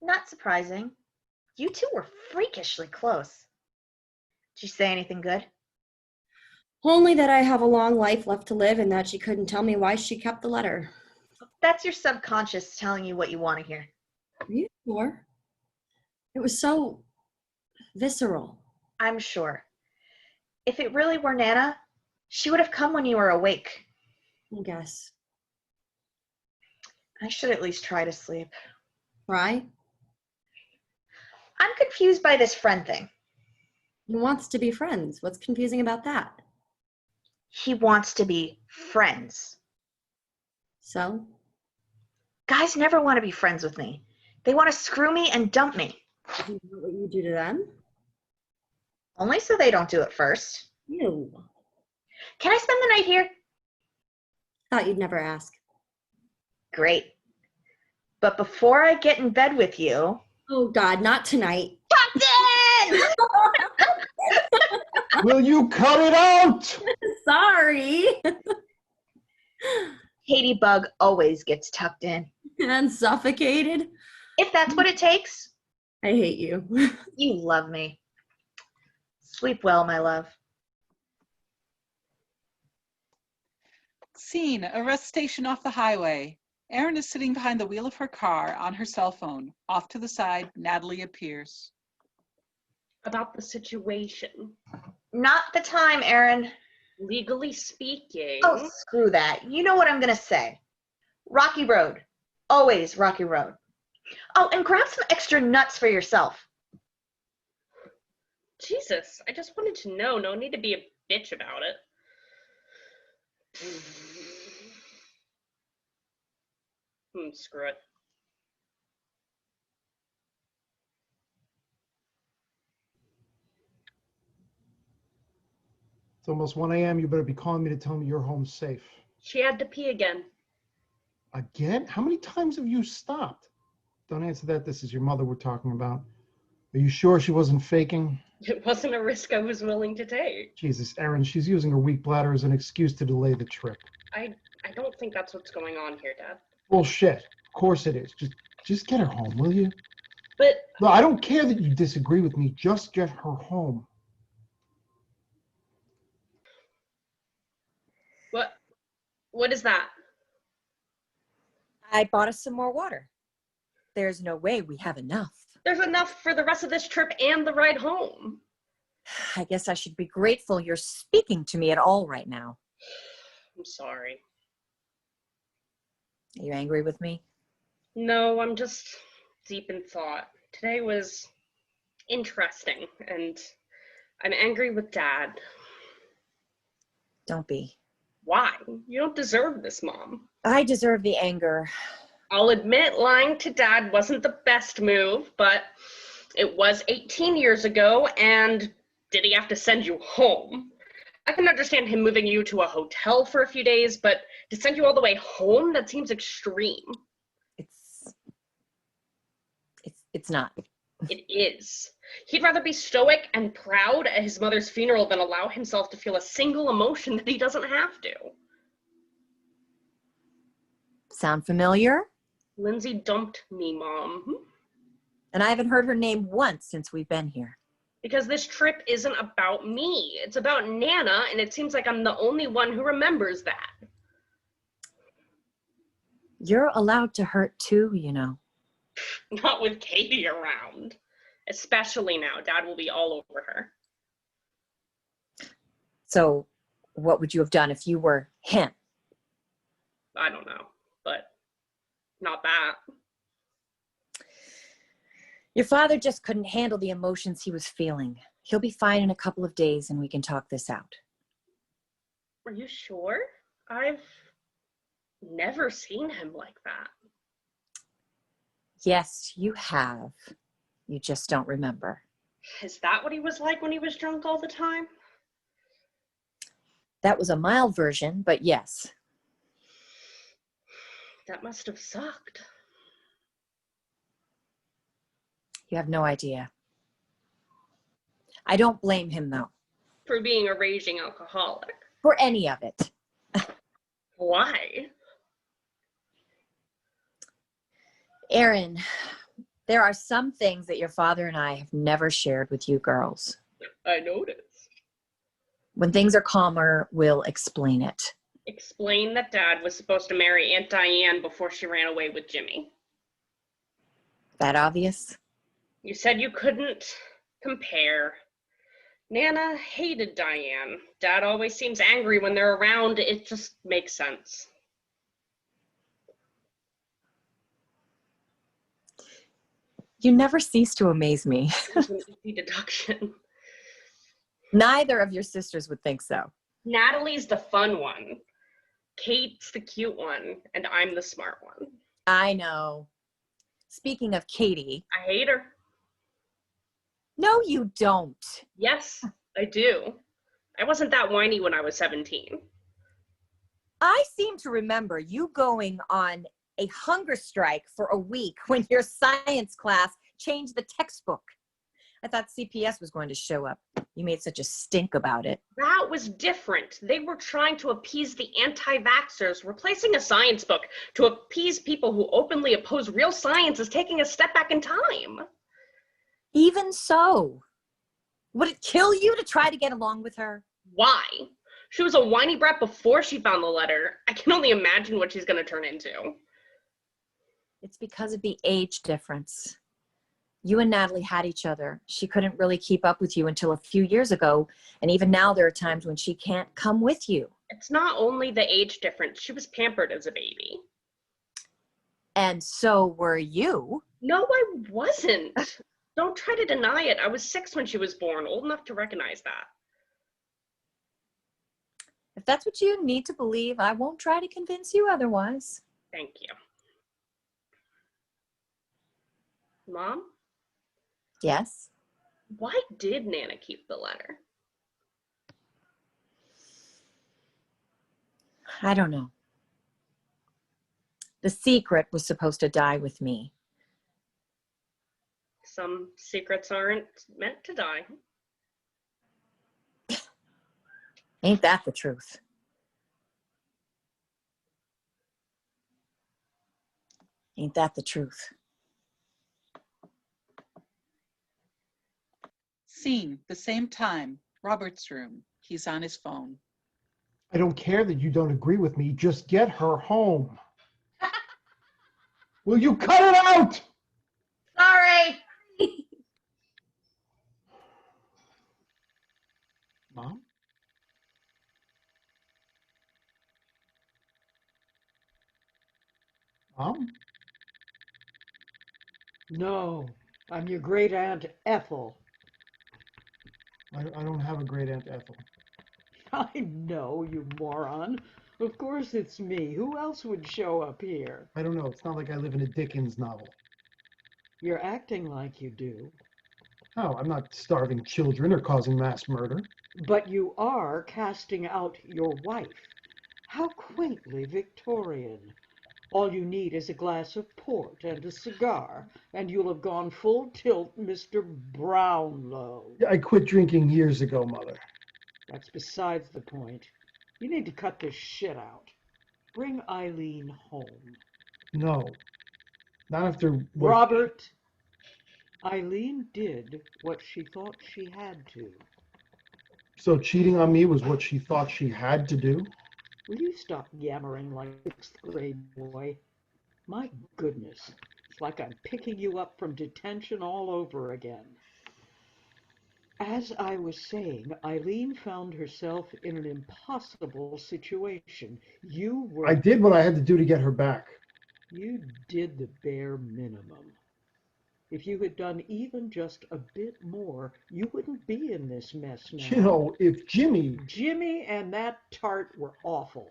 Not surprising. You two were freakishly close. Did she say anything good? Only that I have a long life left to live and that she couldn't tell me why she kept the letter. That's your subconscious telling you what you want to hear. Are you sure? It was so visceral. I'm sure. If it really were Nana, she would have come when you were awake. I guess. I should at least try to sleep. Right? I'm confused by this friend thing. He wants to be friends. What's confusing about that? He wants to be friends. So? Guys never want to be friends with me. They want to screw me and dump me. Isn't that what you do to them? Only so they don't do it first. You. Can I spend the night here? Thought you'd never ask. Great. But before I get in bed with you... Oh God, not tonight. Captain! Will you cut it out? Sorry. Katie Bug always gets tucked in. And suffocated. If that's what it takes. I hate you. You love me. Sleep well, my love. Scene, a rest station off the highway. Erin is sitting behind the wheel of her car on her cell phone. Off to the side, Natalie appears. About the situation. Not the time, Erin. Legally speaking. Oh, screw that. You know what I'm going to say. Rocky road. Always rocky road. Oh, and grab some extra nuts for yourself. Jesus, I just wanted to know. No need to be a bitch about it. Screw it. It's almost 1 a.m. You better be calling me to tell me you're home safe. She had to pee again. Again? How many times have you stopped? Don't answer that. This is your mother we're talking about. Are you sure she wasn't faking? It wasn't a risk I was willing to take. Jesus, Erin, she's using her weak bladder as an excuse to delay the trip. I don't think that's what's going on here, Dad. Bullshit. Of course it is. Just get her home, will you? But No, I don't care that you disagree with me. Just get her home. what is that? I bought us some more water. There's no way we have enough. There's enough for the rest of this trip and the ride home. I guess I should be grateful you're speaking to me at all right now. I'm sorry. Are you angry with me? No, I'm just deep in thought. Today was interesting, and I'm angry with Dad. Don't be. Why? You don't deserve this, Mom. I deserve the anger. I'll admit lying to Dad wasn't the best move, but it was 18 years ago, and did he have to send you home? I can understand him moving you to a hotel for a few days, but to send you all the way home, that seems extreme. It's not. It is. He'd rather be stoic and proud at his mother's funeral than allow himself to feel a single emotion that he doesn't have to. Sound familiar? Lindsay dumped me, Mom. And I haven't heard her name once since we've been here. Because this trip isn't about me. It's about Nana, and it seems like I'm the only one who remembers that. You're allowed to hurt too, you know. Not with Katie around. Especially now. Dad will be all over her. So, what would you have done if you were him? I don't know, but not that. Your father just couldn't handle the emotions he was feeling. He'll be fine in a couple of days and we can talk this out. Are you sure? I've never seen him like that. Yes, you have. You just don't remember. Is that what he was like when he was drunk all the time? That was a mild version, but yes. That must have sucked. You have no idea. I don't blame him, though. For being a raging alcoholic. For any of it. Why? Erin, there are some things that your father and I have never shared with you girls. I noticed. When things are calmer, we'll explain it. Explain that Dad was supposed to marry Aunt Diane before she ran away with Jimmy. That obvious? You said you couldn't compare. Nana hated Diane. Dad always seems angry when they're around. It just makes sense. You never cease to amaze me. It was an easy deduction. Neither of your sisters would think so. Natalie's the fun one. Kate's the cute one, and I'm the smart one. I know. Speaking of Katie. I hate her. No, you don't. Yes, I do. I wasn't that whiny when I was 17. I seem to remember you going on a hunger strike for a week when your science class changed the textbook. I thought CPS was going to show up. You made such a stink about it. That was different. They were trying to appease the anti-vaxxers. Replacing a science book to appease people who openly oppose real science is taking a step back in time. Even so, would it kill you to try to get along with her? Why? She was a whiny brat before she found the letter. I can only imagine what she's going to turn into. It's because of the age difference. You and Natalie had each other. She couldn't really keep up with you until a few years ago, and even now there are times when she can't come with you. It's not only the age difference. She was pampered as a baby. And so were you. No, I wasn't. Don't try to deny it. I was 6 when she was born, old enough to recognize that. If that's what you need to believe, I won't try to convince you otherwise. Thank you. Mom? Yes? Why did Nana keep the letter? I don't know. The secret was supposed to die with me. Some secrets aren't meant to die. Ain't that the truth? Ain't that the truth? Scene, the same time, Robert's room. He's on his phone. I don't care that you don't agree with me. Just get her home. Will you cut it out? Sorry. Mom? Mom? No, I'm your great aunt Ethel. I don't have a great aunt Ethel. I know, you moron. Of course it's me. Who else would show up here? I don't know. It's not like I live in a Dickens novel. You're acting like you do. Oh, I'm not starving children or causing mass murder. But you are casting out your wife. How quaintly Victorian. All you need is a glass of port and a cigar, and you'll have gone full tilt Mr. Brownlow. I quit drinking years ago, Mother. That's besides the point. You need to cut this shit out. Bring Eileen home. No. Not after what... Robert, Eileen did what she thought she had to. So cheating on me was what she thought she had to do? Will you stop yammering like a 6th grade boy? My goodness, it's like I'm picking you up from detention all over again. As I was saying, Eileen found herself in an impossible situation. You were... I did what I had to do to get her back. You did the bare minimum. If you had done even just a bit more, you wouldn't be in this mess now. You know, if Jimmy... Jimmy and that tart were awful.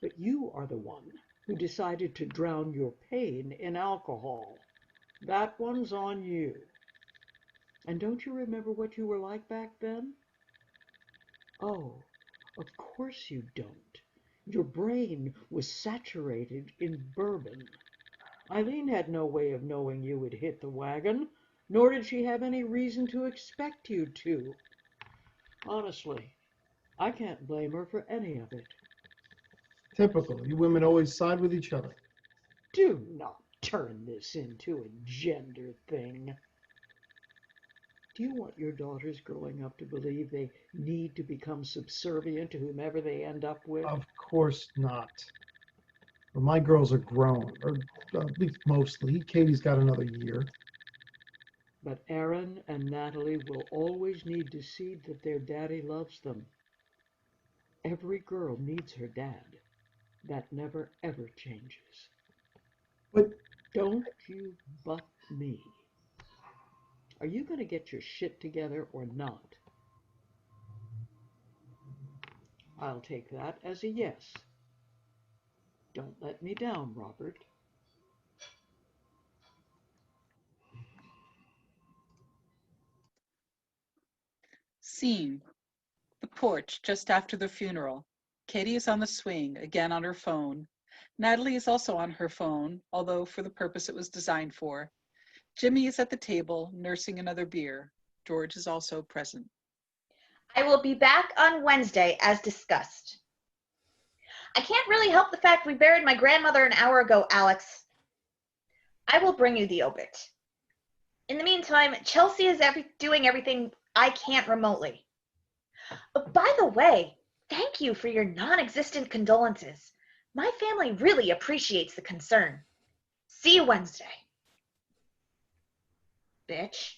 But you are the one who decided to drown your pain in alcohol. That one's on you. And don't you remember what you were like back then? Oh, of course you don't. Your brain was saturated in bourbon. Eileen had no way of knowing you would hit the wagon, nor did she have any reason to expect you to. Honestly, I can't blame her for any of it. Typical. You women always side with each other. Do not turn this into a gender thing. Do you want your daughters growing up to believe they need to become subservient to whomever they end up with? Of course not. But my girls are grown, or at least mostly. Katie's got another year. But Erin and Natalie will always need to see that their daddy loves them. Every girl needs her dad. That never ever changes. But Don't you butt me. Are you going to get your shit together or not? I'll take that as a yes. Don't let me down, Robert. Scene: the porch just after the funeral. Katie is on the swing, again on her phone. Natalie is also on her phone, although for the purpose it was designed for. Jimmy is at the table, nursing another beer. George is also present. I will be back on Wednesday as discussed. I can't really help the fact we buried my grandmother an hour ago, Alex. I will bring you the obit. In the meantime, Chelsea is doing everything I can't remotely. By the way, thank you for your non-existent condolences. My family really appreciates the concern. See you Wednesday. Bitch.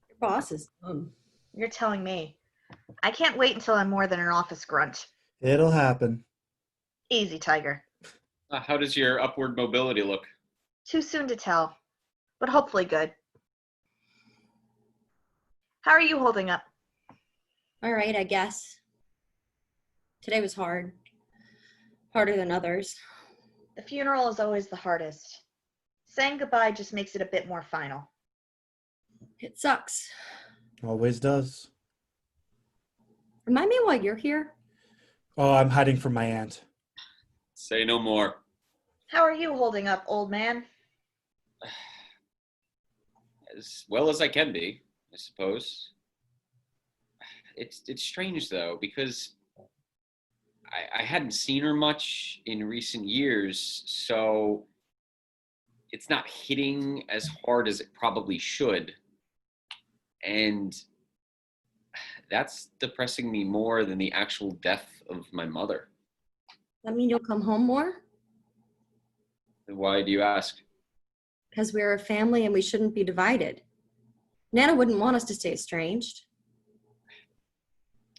Your boss is dumb. You're telling me. I can't wait until I'm more than an office grunt. It'll happen. Easy, Tiger. How does your upward mobility look? Too soon to tell, but hopefully good. How are you holding up? All right, I guess. Today was hard. Harder than others. The funeral is always the hardest. Saying goodbye just makes it a bit more final. It sucks. Always does. Remind me why you're here. Oh, I'm hiding from my aunt. Say no more. How are you holding up, old man? As well as I can be, I suppose. It's strange though, because I hadn't seen her much in recent years, so it's not hitting as hard as it probably should. And that's depressing me more than the actual death of my mother. That mean you'll come home more? Why do you ask? Because we're a family and we shouldn't be divided. Nana wouldn't want us to stay estranged.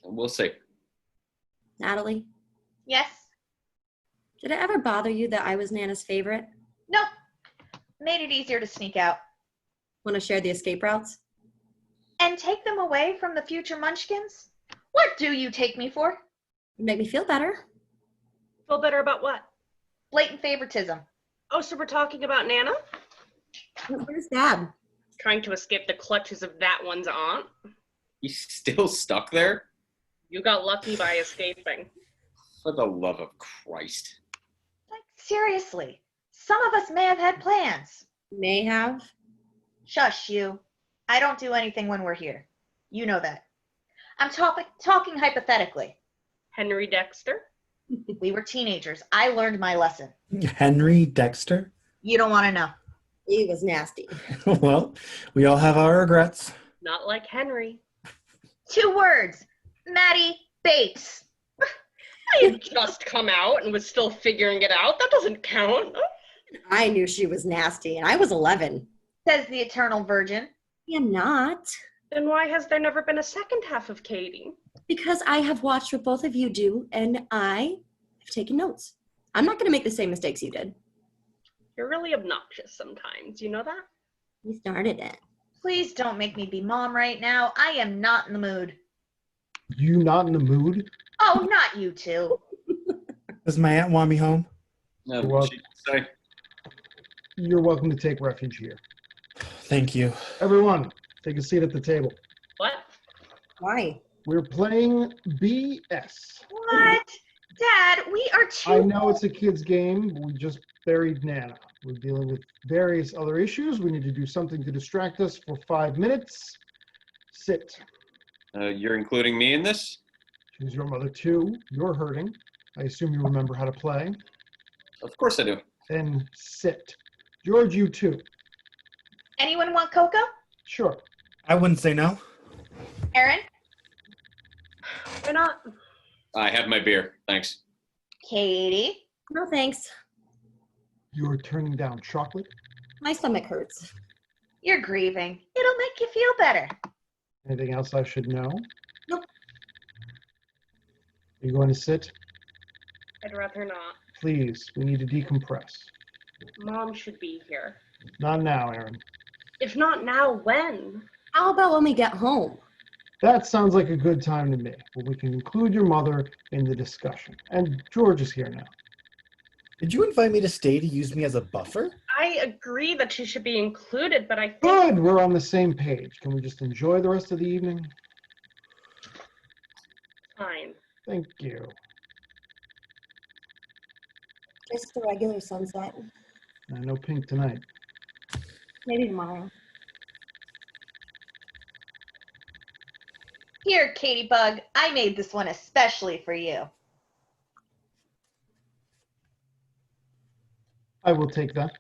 We'll see. Natalie, Yes? did it ever bother you that I was Nana's favorite? Nope. Made it easier to sneak out. Want to share the escape routes? And take them away from the future munchkins? What do you take me for? It'd make me feel better. Feel better about what? Blatant favoritism. Oh, so we're talking about Nana? Where's Dad? Trying to escape the clutches of that one's aunt? He's still stuck there? You got lucky by escaping. For the love of Christ. Like, seriously. Some of us may have had plans. May have. Shush, you. I don't do anything when we're here. You know that. I'm talking hypothetically. Henry Dexter? We were teenagers. I learned my lesson. Henry Dexter? You don't want to know. He was nasty. Well, we all have our regrets. Not like Henry. 2 words. Maddie Bates. I had just come out and was still figuring it out. That doesn't count. I knew she was nasty, and I was 11. Says the eternal virgin. I am not. Then why has there never been a second half of Katie? Because I have watched what both of you do, and I have taken notes. I'm not going to make the same mistakes you did. You're really obnoxious sometimes, you know that? You started it. Please don't make me be mom right now. I am not in the mood. You not in the mood? Oh, not you two. Does my aunt want me home? No, Well- she did say. You're welcome to take refuge here. Thank you. Everyone, take a seat at the table. What? Why? We're playing BS. What? Dad, we are too. I know it's a kid's game, but we just buried Nana. We're dealing with various other issues. We need to do something to distract us for 5 minutes. Sit. You're including me in this? Choose your mother too. You're hurting. I assume you remember how to play. Of course I do. Then sit. George, you too. Anyone want cocoa? Sure. I wouldn't say no. Erin? Why not? I have my beer, thanks. Katie? No, thanks. You're turning down chocolate? My stomach hurts. You're grieving. It'll make you feel better. Anything else I should know? Nope. Are you going to sit? I'd rather not. Please, we need to decompress. Mom should be here. Not now, Erin. If not now, when? How about when we get home? That sounds like a good time to me. Well, we can include your mother in the discussion. And George is here now. Did you invite me to stay to use me as a buffer? I agree that she should be included, but I think... Good, we're on the same page. Can we just enjoy the rest of the evening? Fine. Thank you. Just the regular sunset. No pink tonight. Maybe tomorrow. Here, Katie Bug, I made this one especially for you. I will take that.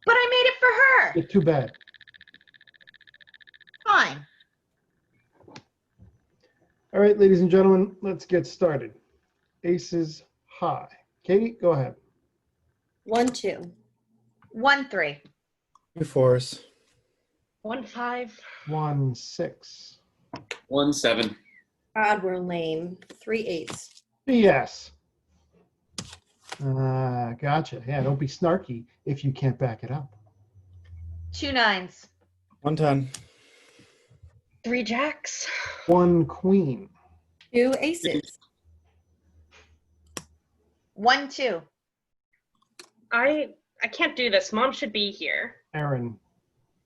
But I made it for her. Too bad. Fine. All right, ladies and gentlemen, let's get started. Aces high. Katie, go ahead. 1, 2. 1, 3. 2 4s. 1, 5. 1, 6. 1, 7. God, we're lame. 3 8s. BS. Gotcha. Yeah, don't be snarky if you can't back it up. 2 9s. 1 10. 3 jacks. 1 queen. 2 aces. 1 2. I can't do this. Mom should be here. Erin.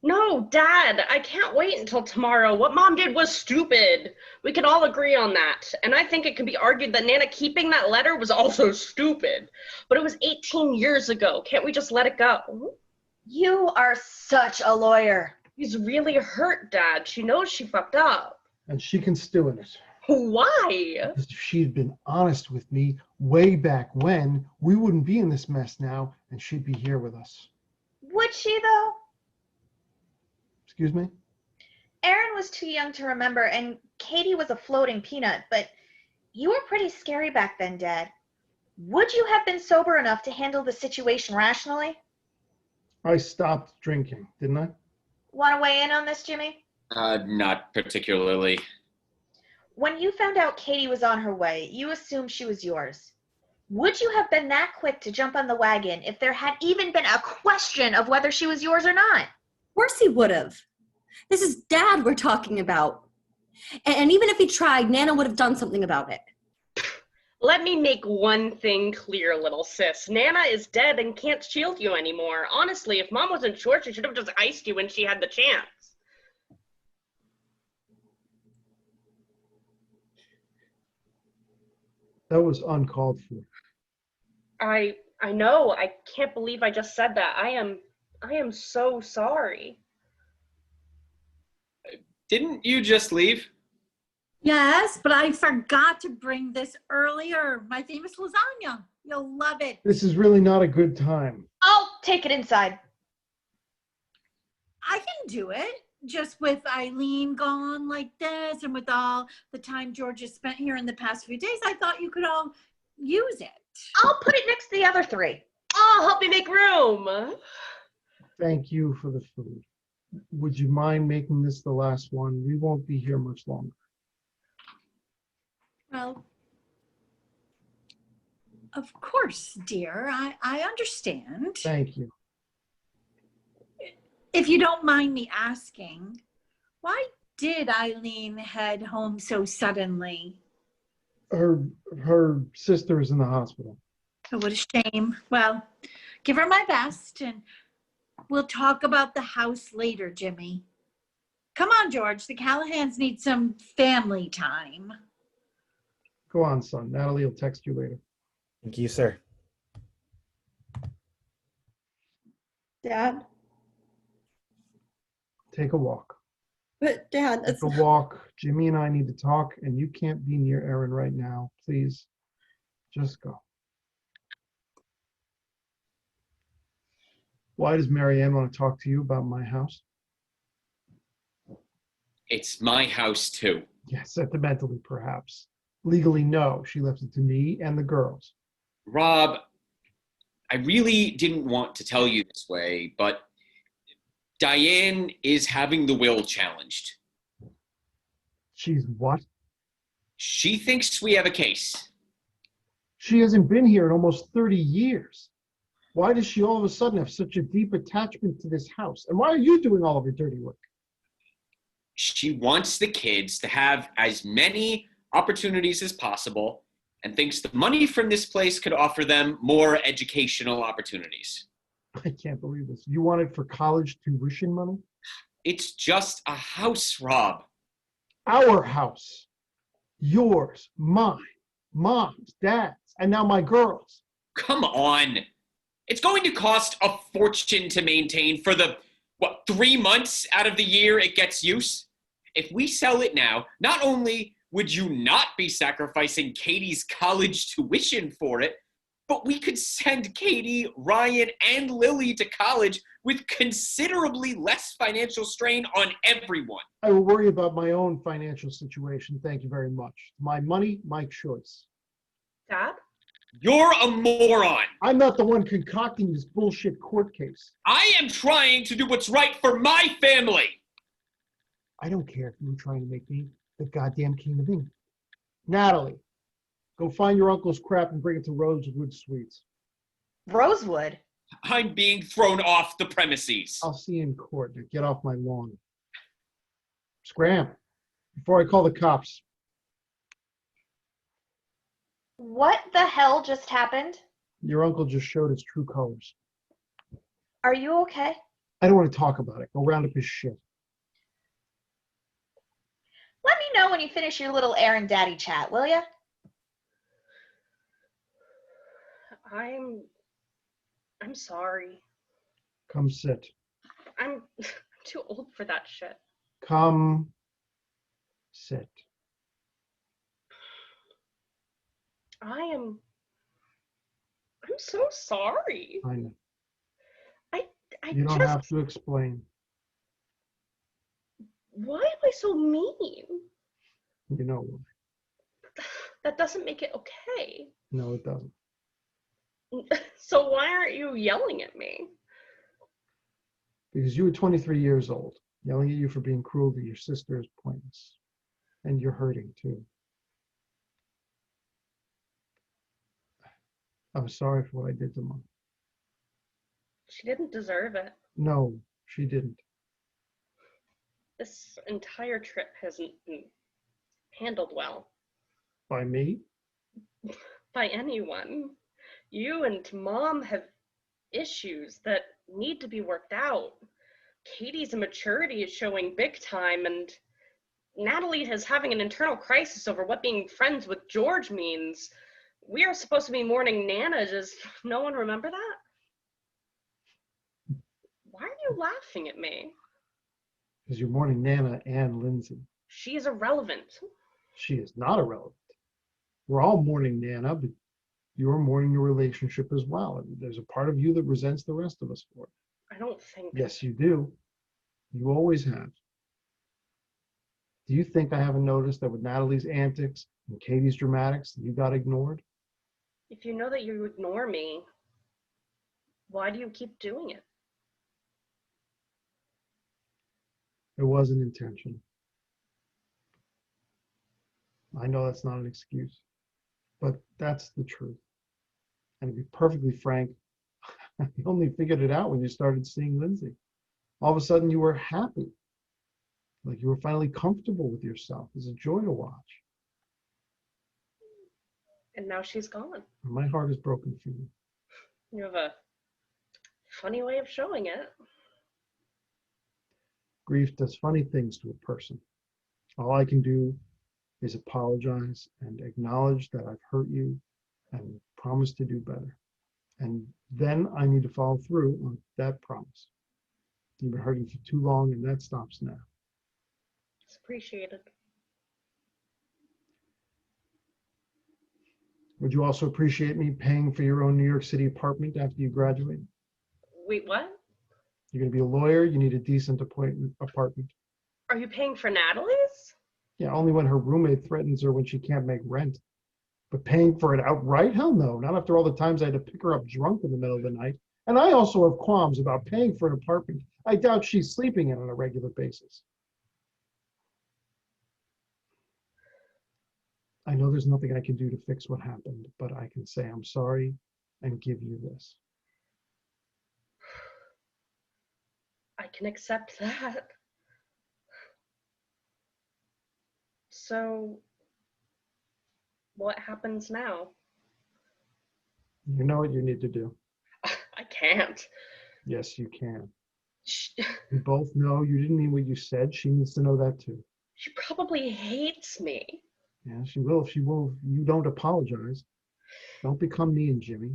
No, Dad, I can't wait until tomorrow. What Mom did was stupid. We can all agree on that. And I think it can be argued that Nana keeping that letter was also stupid. But it was 18 years ago. Can't we just let it go? You are such a lawyer. He's really hurt, Dad. She knows she fucked up. And she can stew in it. Why? Because if she had been honest with me way back when, we wouldn't be in this mess now, and she'd be here with us. Would she, though? Excuse me? Erin was too young to remember, and Katie was a floating peanut, but you were pretty scary back then, Dad. Would you have been sober enough to handle the situation rationally? I stopped drinking, didn't I? Want to weigh in on this, Jimmy? Not particularly. When you found out Katie was on her way, you assumed she was yours. Would you have been that quick to jump on the wagon if there had even been a question of whether she was yours or not? Of course he would have. This is Dad we're talking about. And even if he tried, Nana would have done something about it. Let me make one thing clear, little sis. Nana is dead and can't shield you anymore. Honestly, if Mom wasn't sure, she should have just iced you when she had the chance. That was uncalled for. I know. I can't believe I just said that. I am so sorry. Didn't you just leave? Yes, but I forgot to bring this earlier. My famous lasagna. You'll love it. This is really not a good time. I'll take it inside. I can do it. Just with Eileen gone like this and with all the time George has spent here in the past few days, I thought you could all use it. I'll put it next to the other 3. Oh, help me make room. Thank you for the food. Would you mind making this the last one? We won't be here much longer. Well, of course, dear. I understand. Thank you. If you don't mind me asking, why did Eileen head home so suddenly? Her sister is in the hospital. Oh, what a shame. Well, give her my best, and we'll talk about the house later, Jimmy. Come on, George. The Callahans need some family time. Go on, son. Natalie will text you later. Thank you, sir. Dad? Take a walk. But Dad, Take a walk. Jimmy and I need to talk, and you can't be near Erin right now. Please, just go. Why does Marianne want to talk to you about my house? It's my house too. Yes, sentimentally, perhaps. Legally, no. She left it to me and the girls. Rob, I really didn't want to tell you this way, but Diane is having the will challenged. She's what? She thinks we have a case. She hasn't been here in almost 30 years. Why does she all of a sudden have such a deep attachment to this house? And why are you doing all of her dirty work? She wants the kids to have as many opportunities as possible and thinks the money from this place could offer them more educational opportunities. I can't believe this. You want it for college tuition money? It's just a house, Rob. Our house. Yours, mine, mom's, dad's, and now my girl's. Come on. It's going to cost a fortune to maintain for the, 3 months out of the year it gets use? If we sell it now, not only would you not be sacrificing Katie's college tuition for it, but we could send Katie, Ryan, and Lily to college with considerably less financial strain on everyone. I will worry about my own financial situation. Thank you very much. My money, my choice. Dad? You're a moron. I'm not the one concocting this bullshit court case. I am trying to do what's right for my family. I don't care if you're trying to make me the goddamn king of England. Natalie, go find your uncle's crap and bring it to Rosewood Suites. Rosewood? I'm being thrown off the premises. I'll see you in court. Now get off my lawn. Scram, before I call the cops. What the hell just happened? Your uncle just showed his true colors. Are you okay? I don't want to talk about it. Go round up his shit. Let me know when you finish your little Erin daddy chat, will ya? I'm sorry. Come sit. I'm too old for that shit. Come sit. I'm so sorry. I know. I You don't just, have to explain. why am I so mean? You know why. That doesn't make it okay. No, it doesn't. So why aren't you yelling at me? Because you were 23 years old. Yelling at you for being cruel to your sister is pointless. And you're hurting too. I'm sorry for what I did to Mom. She didn't deserve it. No, she didn't. This entire trip hasn't been handled well By me? by anyone. You and Mom have issues that need to be worked out. Katie's immaturity is showing big time, and Natalie is having an internal crisis over what being friends with George means. We are supposed to be mourning Nana. Does no one remember that? Why are you laughing at me? Because you're mourning Nana and Lindsay. She is irrelevant. She is not irrelevant. We're all mourning Nana, but you're mourning your relationship as well. And there's a part of you that resents the rest of us for it. I don't think. Yes, you do. You always have. Do you think I haven't noticed that with Natalie's antics and Katie's dramatics, you got ignored? If you know that you ignore me, why do you keep doing it? It wasn't intentional. I know that's not an excuse, but that's the truth. And to be perfectly frank, you only figured it out when you started seeing Lindsay. All of a sudden you were happy. Like you were finally comfortable with yourself. It was a joy to watch. And now she's gone. My heart is broken for you. You have a funny way of showing it. Grief does funny things to a person. All I can do is apologize and acknowledge that I've hurt you and promise to do better. And then I need to follow through on that promise. You've been hurting for too long, and that stops now. It's appreciated. Would you also appreciate me paying for your own New York City apartment after you graduate? Wait, what? You're going to be a lawyer, you need a decent apartment. Are you paying for Natalie's? Yeah, only when her roommate threatens her when she can't make rent. But paying for it outright? Hell no, not after all the times I had to pick her up drunk in the middle of the night. And I also have qualms about paying for an apartment I doubt she's sleeping in on a regular basis. I know there's nothing I can do to fix what happened, but I can say I'm sorry and give you this. I can accept that. So, what happens now? You know what you need to do. I can't. Yes, you can. We both know you didn't mean what you said. She needs to know that too. She probably hates me. Yeah, she will if you don't apologize. Don't become me and Jimmy.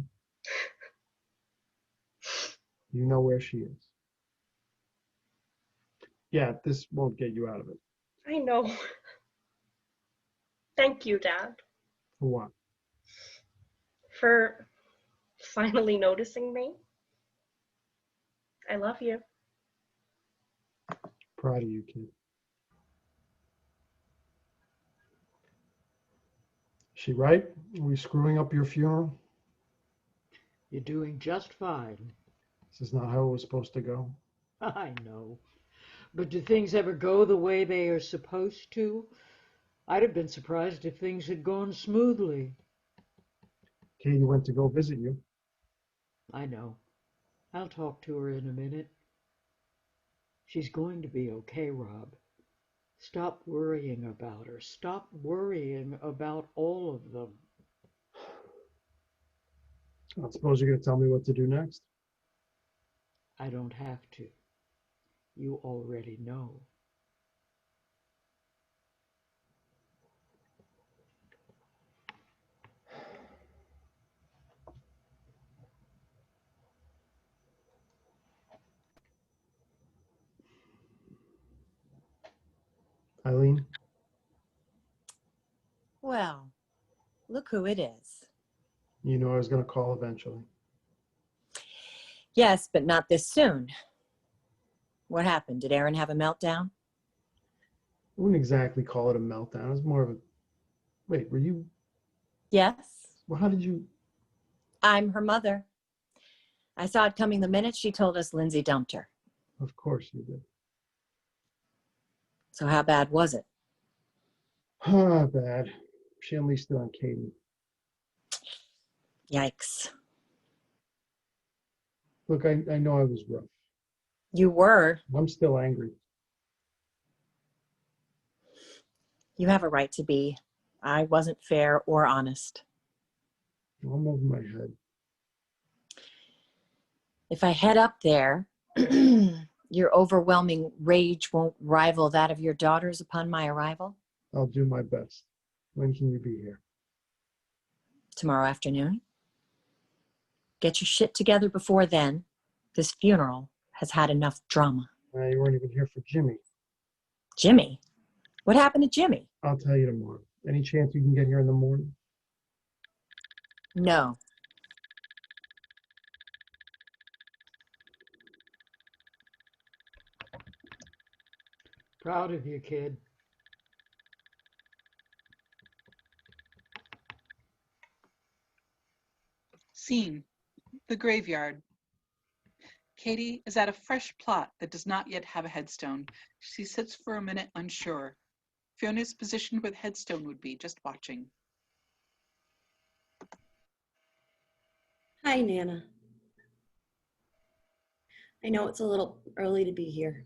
You know where she is. Yeah, this won't get you out of it. I know. Thank you, Dad. For what? For finally noticing me. I love you. Proud of you, kid. She right? Are we screwing up your funeral? You're doing just fine. This is not how it was supposed to go. I know. But do things ever go the way they are supposed to? I'd have been surprised if things had gone smoothly. Katie went to go visit you. I know. I'll talk to her in a minute. She's going to be okay, Rob. Stop worrying about her. Stop worrying about all of them. I suppose you're going to tell me what to do next. I don't have to. You already know. Eileen? Well, look who it is. You know I was going to call eventually. Yes, but not this soon. What happened? Did Erin have a meltdown? I wouldn't exactly call it a meltdown. It was more of a... Wait, were you... Yes. Well, how did you... I'm her mother. I saw it coming the minute she told us Lindsay dumped her. Of course you did. So how bad was it? Bad. She unleashed it on Katie. Yikes. Look, I know I was rough. You were. I'm still angry. You have a right to be. I wasn't fair or honest. I'm over my head. If I head up there, your overwhelming rage won't rival that of your daughters upon my arrival? I'll do my best. When can you be here? Tomorrow afternoon. Get your shit together before then. This funeral has had enough drama. You weren't even here for Jimmy. Jimmy? What happened to Jimmy? I'll tell you tomorrow. Any chance you can get here in the morning? No. Proud of you, kid. Scene: the graveyard. Katie is at a fresh plot that does not yet have a headstone. She sits for a minute unsure. Fiona is positioned where the headstone would be, just watching. Hi, Nana. I know it's a little early to be here.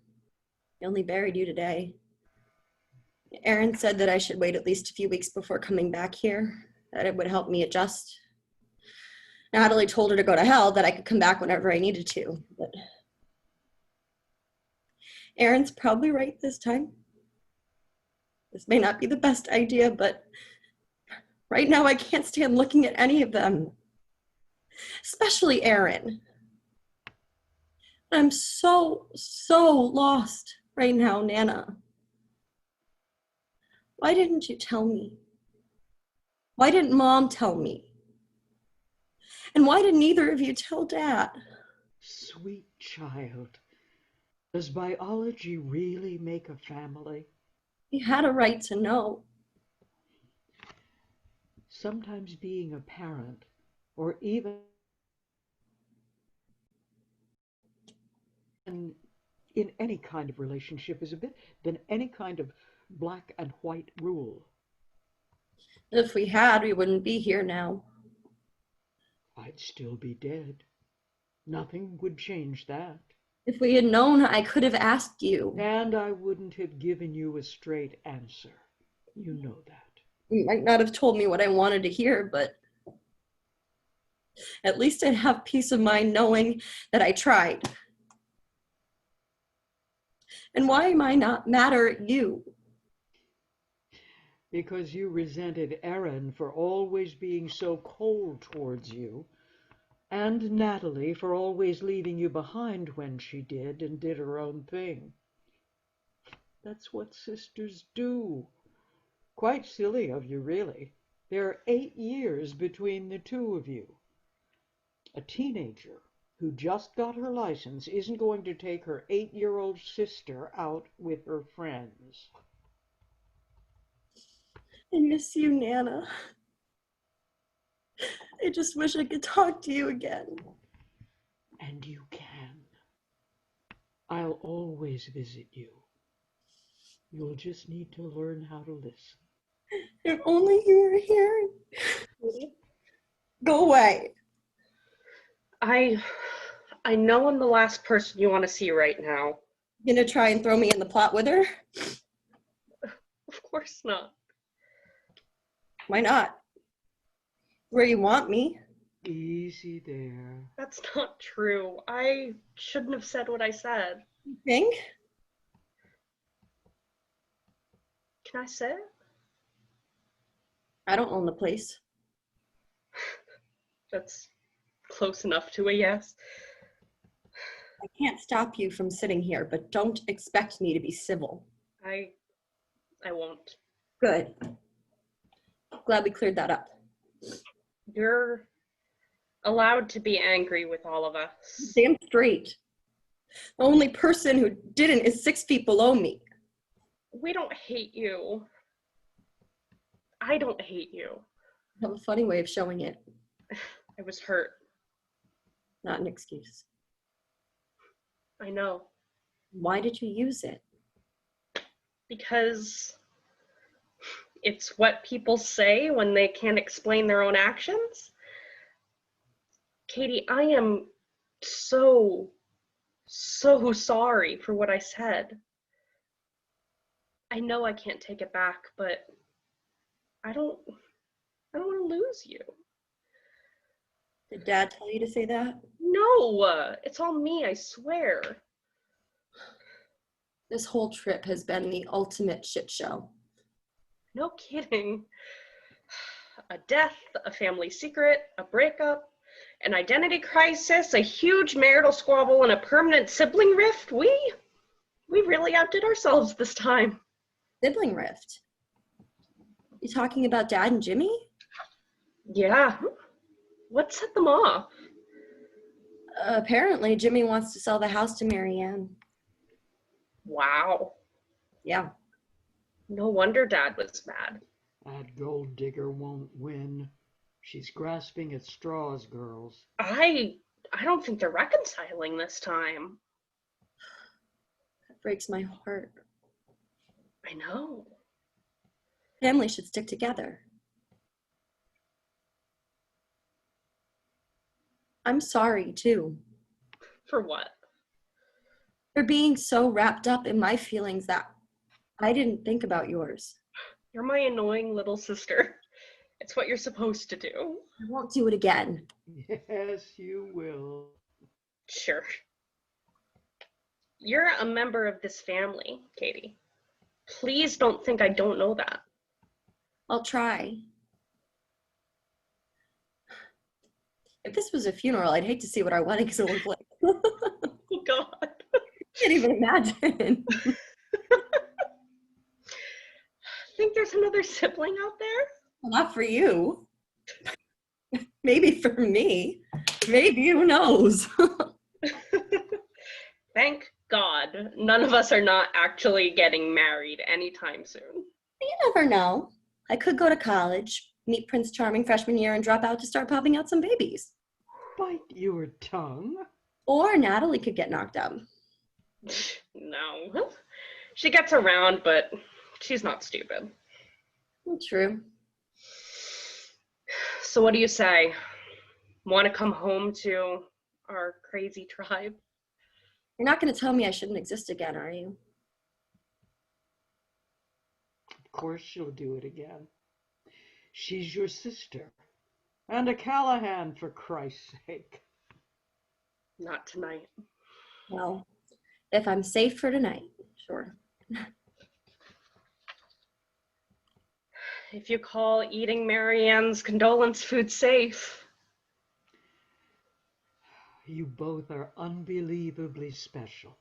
I only buried you today. Erin said that I should wait at least a few weeks before coming back here, that it would help me adjust. Natalie told her to go to hell, that I could come back whenever I needed to. But Erin's probably right this time. This may not be the best idea, but right now I can't stand looking at any of them, especially Erin. I'm so lost right now, Nana. Why didn't you tell me? Why didn't Mom tell me? And why didn't either of you tell Dad? Sweet child. Does biology really make a family? You had a right to know. sometimes being a parent, or even in any kind of relationship, is a bit than any kind of black and white rule. If we had, we wouldn't be here now. I'd still be dead. Nothing would change that. If we had known, I could have asked you. And I wouldn't have given you a straight answer. You know that. You might not have told me what I wanted to hear, but at least I'd have peace of mind knowing that I tried. And why am I not madder at you? Because you resented Erin for always being so cold towards you, and Natalie for always leaving you behind when she did and did her own thing. That's what sisters do. Quite silly of you, really. There are 8 years between the two of you. A teenager who just got her license isn't going to take her 8-year-old sister out with her friends. I miss you, Nana. I just wish I could talk to you again. And you can. I'll always visit you. You'll just need to learn how to listen. If only you were here. Go away. I know I'm the last person you want to see right now. You gonna try and throw me in the plot with her? Of course not. Why not? Where you want me. Easy there. That's not true. I shouldn't have said what I said. You think? Can I say it? I don't own the place. That's close enough to a yes. I can't stop you from sitting here, but don't expect me to be civil. I won't. Good. Glad we cleared that up. You're allowed to be angry with all of us. Damn straight. The only person who didn't is 6 feet below me. We don't hate you. I don't hate you. I have a funny way of showing it. I was hurt. Not an excuse. I know. Why did you use it? Because it's what people say when they can't explain their own actions. Katie, I am so sorry for what I said. I know I can't take it back, but I don't want to lose you. Did Dad tell you to say that? No, it's all me, I swear. This whole trip has been the ultimate shit show. No kidding. A death, a family secret, a breakup, an identity crisis, a huge marital squabble, and a permanent sibling rift. We really outdid ourselves this time. Sibling rift? You talking about Dad and Jimmy? Yeah. What set them off? Apparently, Jimmy wants to sell the house to Marianne. Wow. Yeah. No wonder Dad was mad. That gold digger won't win. She's grasping at straws, girls. I don't think they're reconciling this time. That breaks my heart. I know. Family should stick together. I'm sorry, too. For what? For being so wrapped up in my feelings that I didn't think about yours. You're my annoying little sister. It's what you're supposed to do. I won't do it again. Yes, you will. Sure. You're a member of this family, Katie. Please don't think I don't know that. I'll try. If this was a funeral, I'd hate to see what our wedding's gonna look like. Oh, God. I can't even imagine. Think there's another sibling out there? Well, not for you. Maybe for me. Maybe, who knows? Thank God none of us are not actually getting married anytime soon. You never know. I could go to college, meet Prince Charming freshman year and drop out to start popping out some babies. Bite your tongue. Or Natalie could get knocked up. No. She gets around, but she's not stupid. True. So what do you say? Want to come home to our crazy tribe? You're not going to tell me I shouldn't exist again, are you? Of course she'll do it again. She's your sister. And a Callahan, for Christ's sake. Not tonight. Well, if I'm safe for tonight, sure. If you call eating Marianne's condolence food safe. You both are unbelievably special.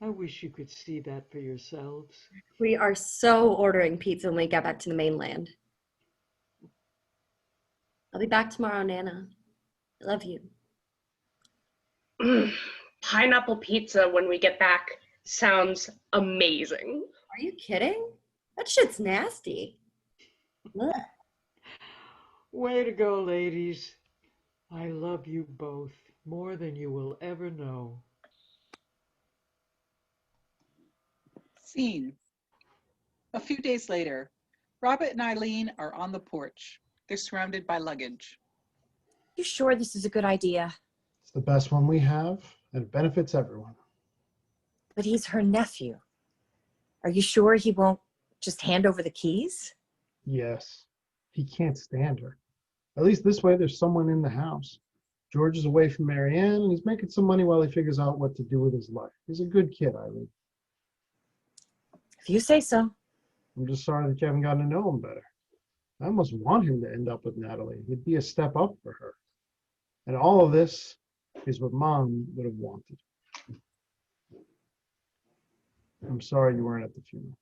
I wish you could see that for yourselves. We are so ordering pizza when we get back to the mainland. I'll be back tomorrow, Nana. I love you. Pineapple pizza when we get back sounds amazing. Are you kidding? That shit's nasty. Ugh. Way to go, ladies. I love you both more than you will ever know. Scene. A few days later, Robert and Eileen are on the porch. They're surrounded by luggage. You sure this is a good idea? It's the best one we have, and it benefits everyone. But he's her nephew. Are you sure he won't just hand over the keys? Yes, he can't stand her. At least this way there's someone in the house. George is away from Marianne, and he's making some money while he figures out what to do with his life. He's a good kid, Eileen. If you say so. I'm just sorry that you haven't gotten to know him better. I almost want him to end up with Natalie. He'd be a step up for her. And all of this is what Mom would have wanted. I'm sorry you weren't at the funeral.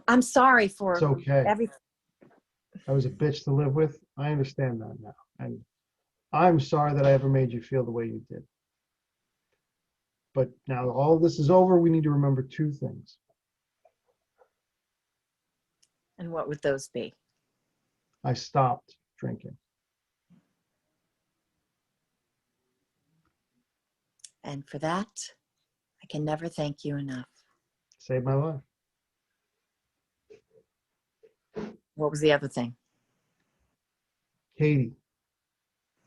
I'm sorry for It's okay. everything. I was a bitch to live with. I understand that now. And I'm sorry that I ever made you feel the way you did. But now that all of this is over, we need to remember two things. And what would those be? I stopped drinking. And for that, I can never thank you enough. Saved my life. What was the other thing? Katie.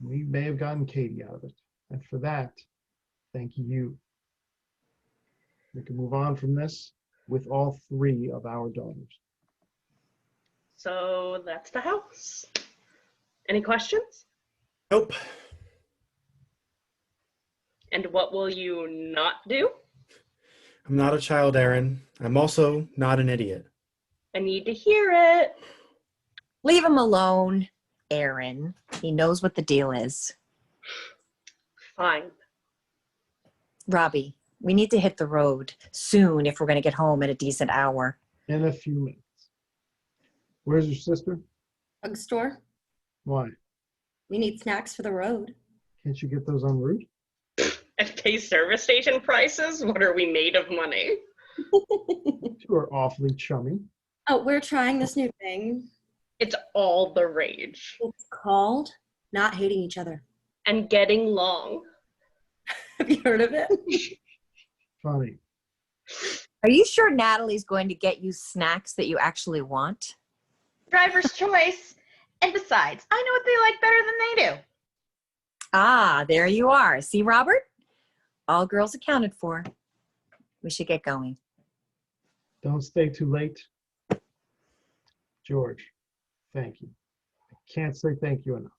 We may have gotten Katie out of it. And for that, thank you. We can move on from this with all three of our daughters. So that's the house. Any questions? Nope. And what will you not do? I'm not a child, Erin. I'm also not an idiot. I need to hear it. Leave him alone, Erin. He knows what the deal is. Fine. Robbie, we need to hit the road soon if we're going to get home at a decent hour. In a few minutes. Where's your sister? Drug store. Why? We need snacks for the road. Can't you get those en route? And pay service station prices? What are we made of money? You are awfully chummy. Oh, we're trying this new thing. It's all the rage. It's called not hating each other. And getting long. Have you heard of it? Funny. Are you sure Natalie's going to get you snacks that you actually want? Driver's choice. And besides, I know what they like better than they do. Ah, there you are. See, Robert? All girls accounted for. We should get going. Don't stay too late. George, thank you. I can't say thank you enough.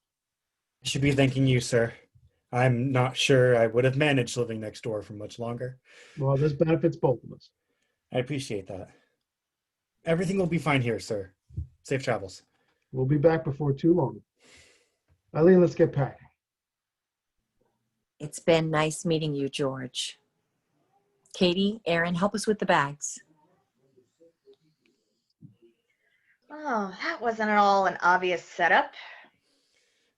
I should be thanking you, sir. I'm not sure I would have managed living next door for much longer. Well, this benefits both of us. I appreciate that. Everything will be fine here, sir. Safe travels. We'll be back before too long. Eileen, let's get packing. It's been nice meeting you, George. Katie, Erin, help us with the bags. Oh, that wasn't at all an obvious setup.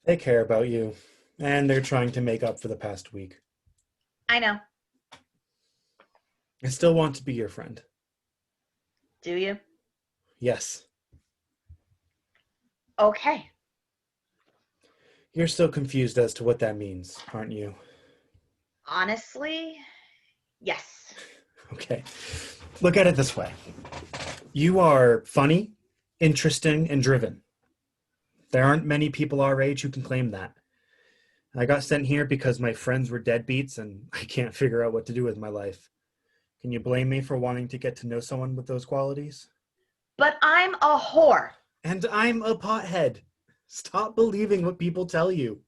They care about you, and they're trying to make up for the past week. I know. I still want to be your friend. Do you? Yes. Okay. You're still confused as to what that means, aren't you? Honestly, yes. Okay. Look at it this way. You are funny, interesting, and driven. There aren't many people our age who can claim that. I got sent here because my friends were deadbeats and I can't figure out what to do with my life. Can you blame me for wanting to get to know someone with those qualities? But I'm a whore. And I'm a pothead. Stop believing what people tell you.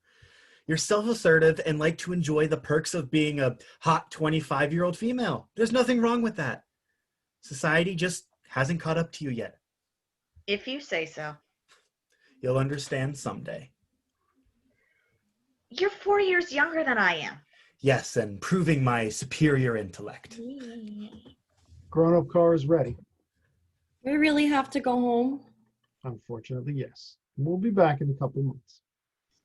You're self-assertive and like to enjoy the perks of being a hot 25-year-old female. There's nothing wrong with that. Society just hasn't caught up to you yet. If you say so. You'll understand someday. You're 4 years younger than I am. Yes, and proving my superior intellect. Grown-up car is ready. We really have to go home? Unfortunately, yes. We'll be back in a couple months.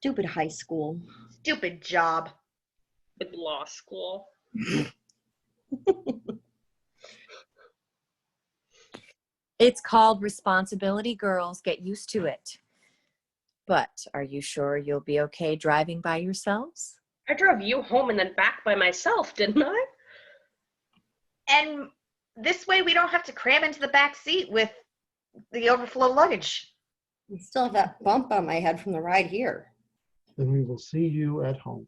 Stupid high school. Stupid job. With law school. It's called responsibility, girls. Get used to it. But are you sure you'll be okay driving by yourselves? I drove you home and then back by myself, didn't I? And this way we don't have to cram into the back seat with the overflow luggage. I still have that bump on my head from the ride here. Then we will see you at home.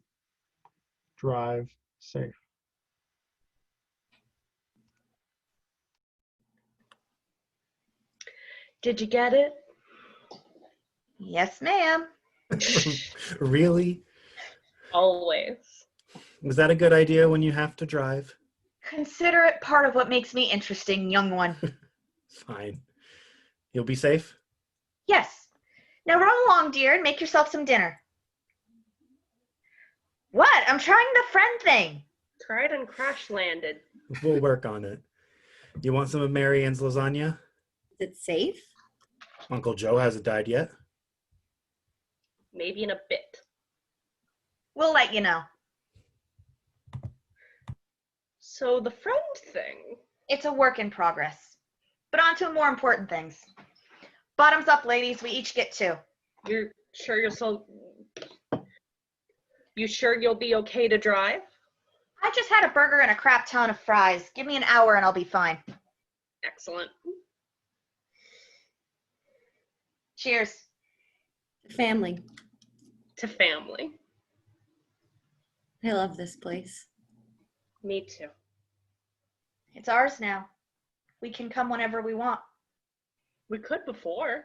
Drive safe. Did you get it? Yes, ma'am. Really? Always. Was that a good idea when you have to drive? Consider it part of what makes me interesting, young one. Fine. You'll be safe? Yes. Now run along, dear, and make yourself some dinner. What? I'm trying the friend thing. Tried and crash landed. We'll work on it. You want some of Mary Ann's lasagna? Is it safe? Uncle Joe hasn't died yet. Maybe in a bit. We'll let you know. So the friend thing. It's a work in progress. But on to more important things. Bottoms up, ladies. We each get 2. You sure you'll be okay to drive? I just had a burger and a crap ton of fries. Give me an hour and I'll be fine. Excellent. Cheers. Family. To family. I love this place. Me too. It's ours now. We can come whenever we want. We could before.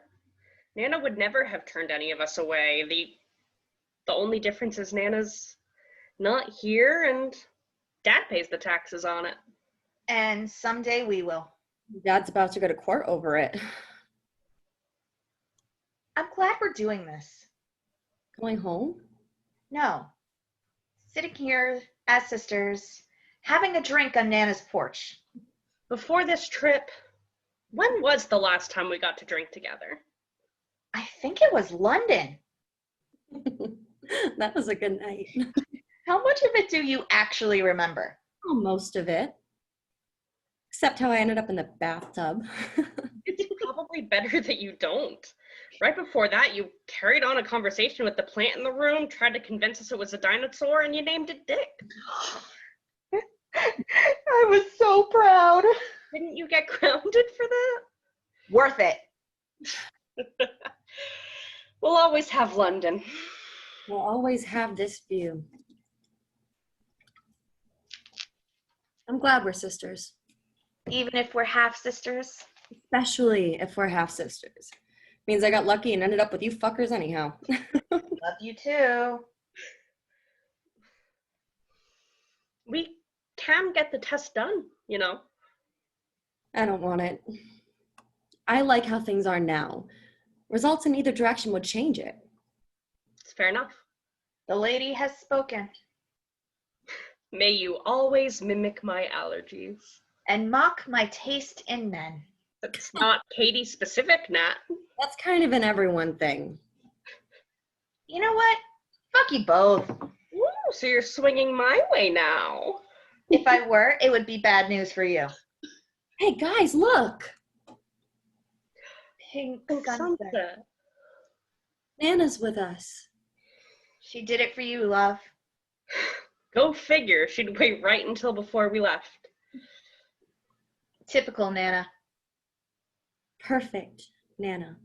Nana would never have turned any of us away. The only difference is Nana's not here and Dad pays the taxes on it. And someday we will. Dad's about to go to court over it. I'm glad we're doing this. Going home? No. Sitting here as sisters, having a drink on Nana's porch. Before this trip, when was the last time we got to drink together? I think it was London. That was a good night. How much of it do you actually remember? Oh, most of it. Except how I ended up in the bathtub. It's probably better that you don't. Right before that, you carried on a conversation with the plant in the room, tried to convince us it was a dinosaur, and you named it Dick. I was so proud. Didn't you get grounded for that? Worth it. We'll always have London. We'll always have this view. I'm glad we're sisters. Even if we're half sisters. Especially if we're half sisters. Means I got lucky and ended up with you fuckers anyhow. Love you too. We can get the test done, you know. I don't want it. I like how things are now. Results in either direction would change it. It's fair enough. The lady has spoken. May you always mimic my allergies. And mock my taste in men. That's not Katie specific, Nat. That's kind of an everyone thing. You know what? Fuck you both. Ooh, so you're swinging my way now. If I were, it would be bad news for you. Hey, guys, look. Pink Sunset. sunset. Nana's with us. She did it for you, love. Go figure. She'd wait right until before we left. Typical Nana. Perfect, Nana.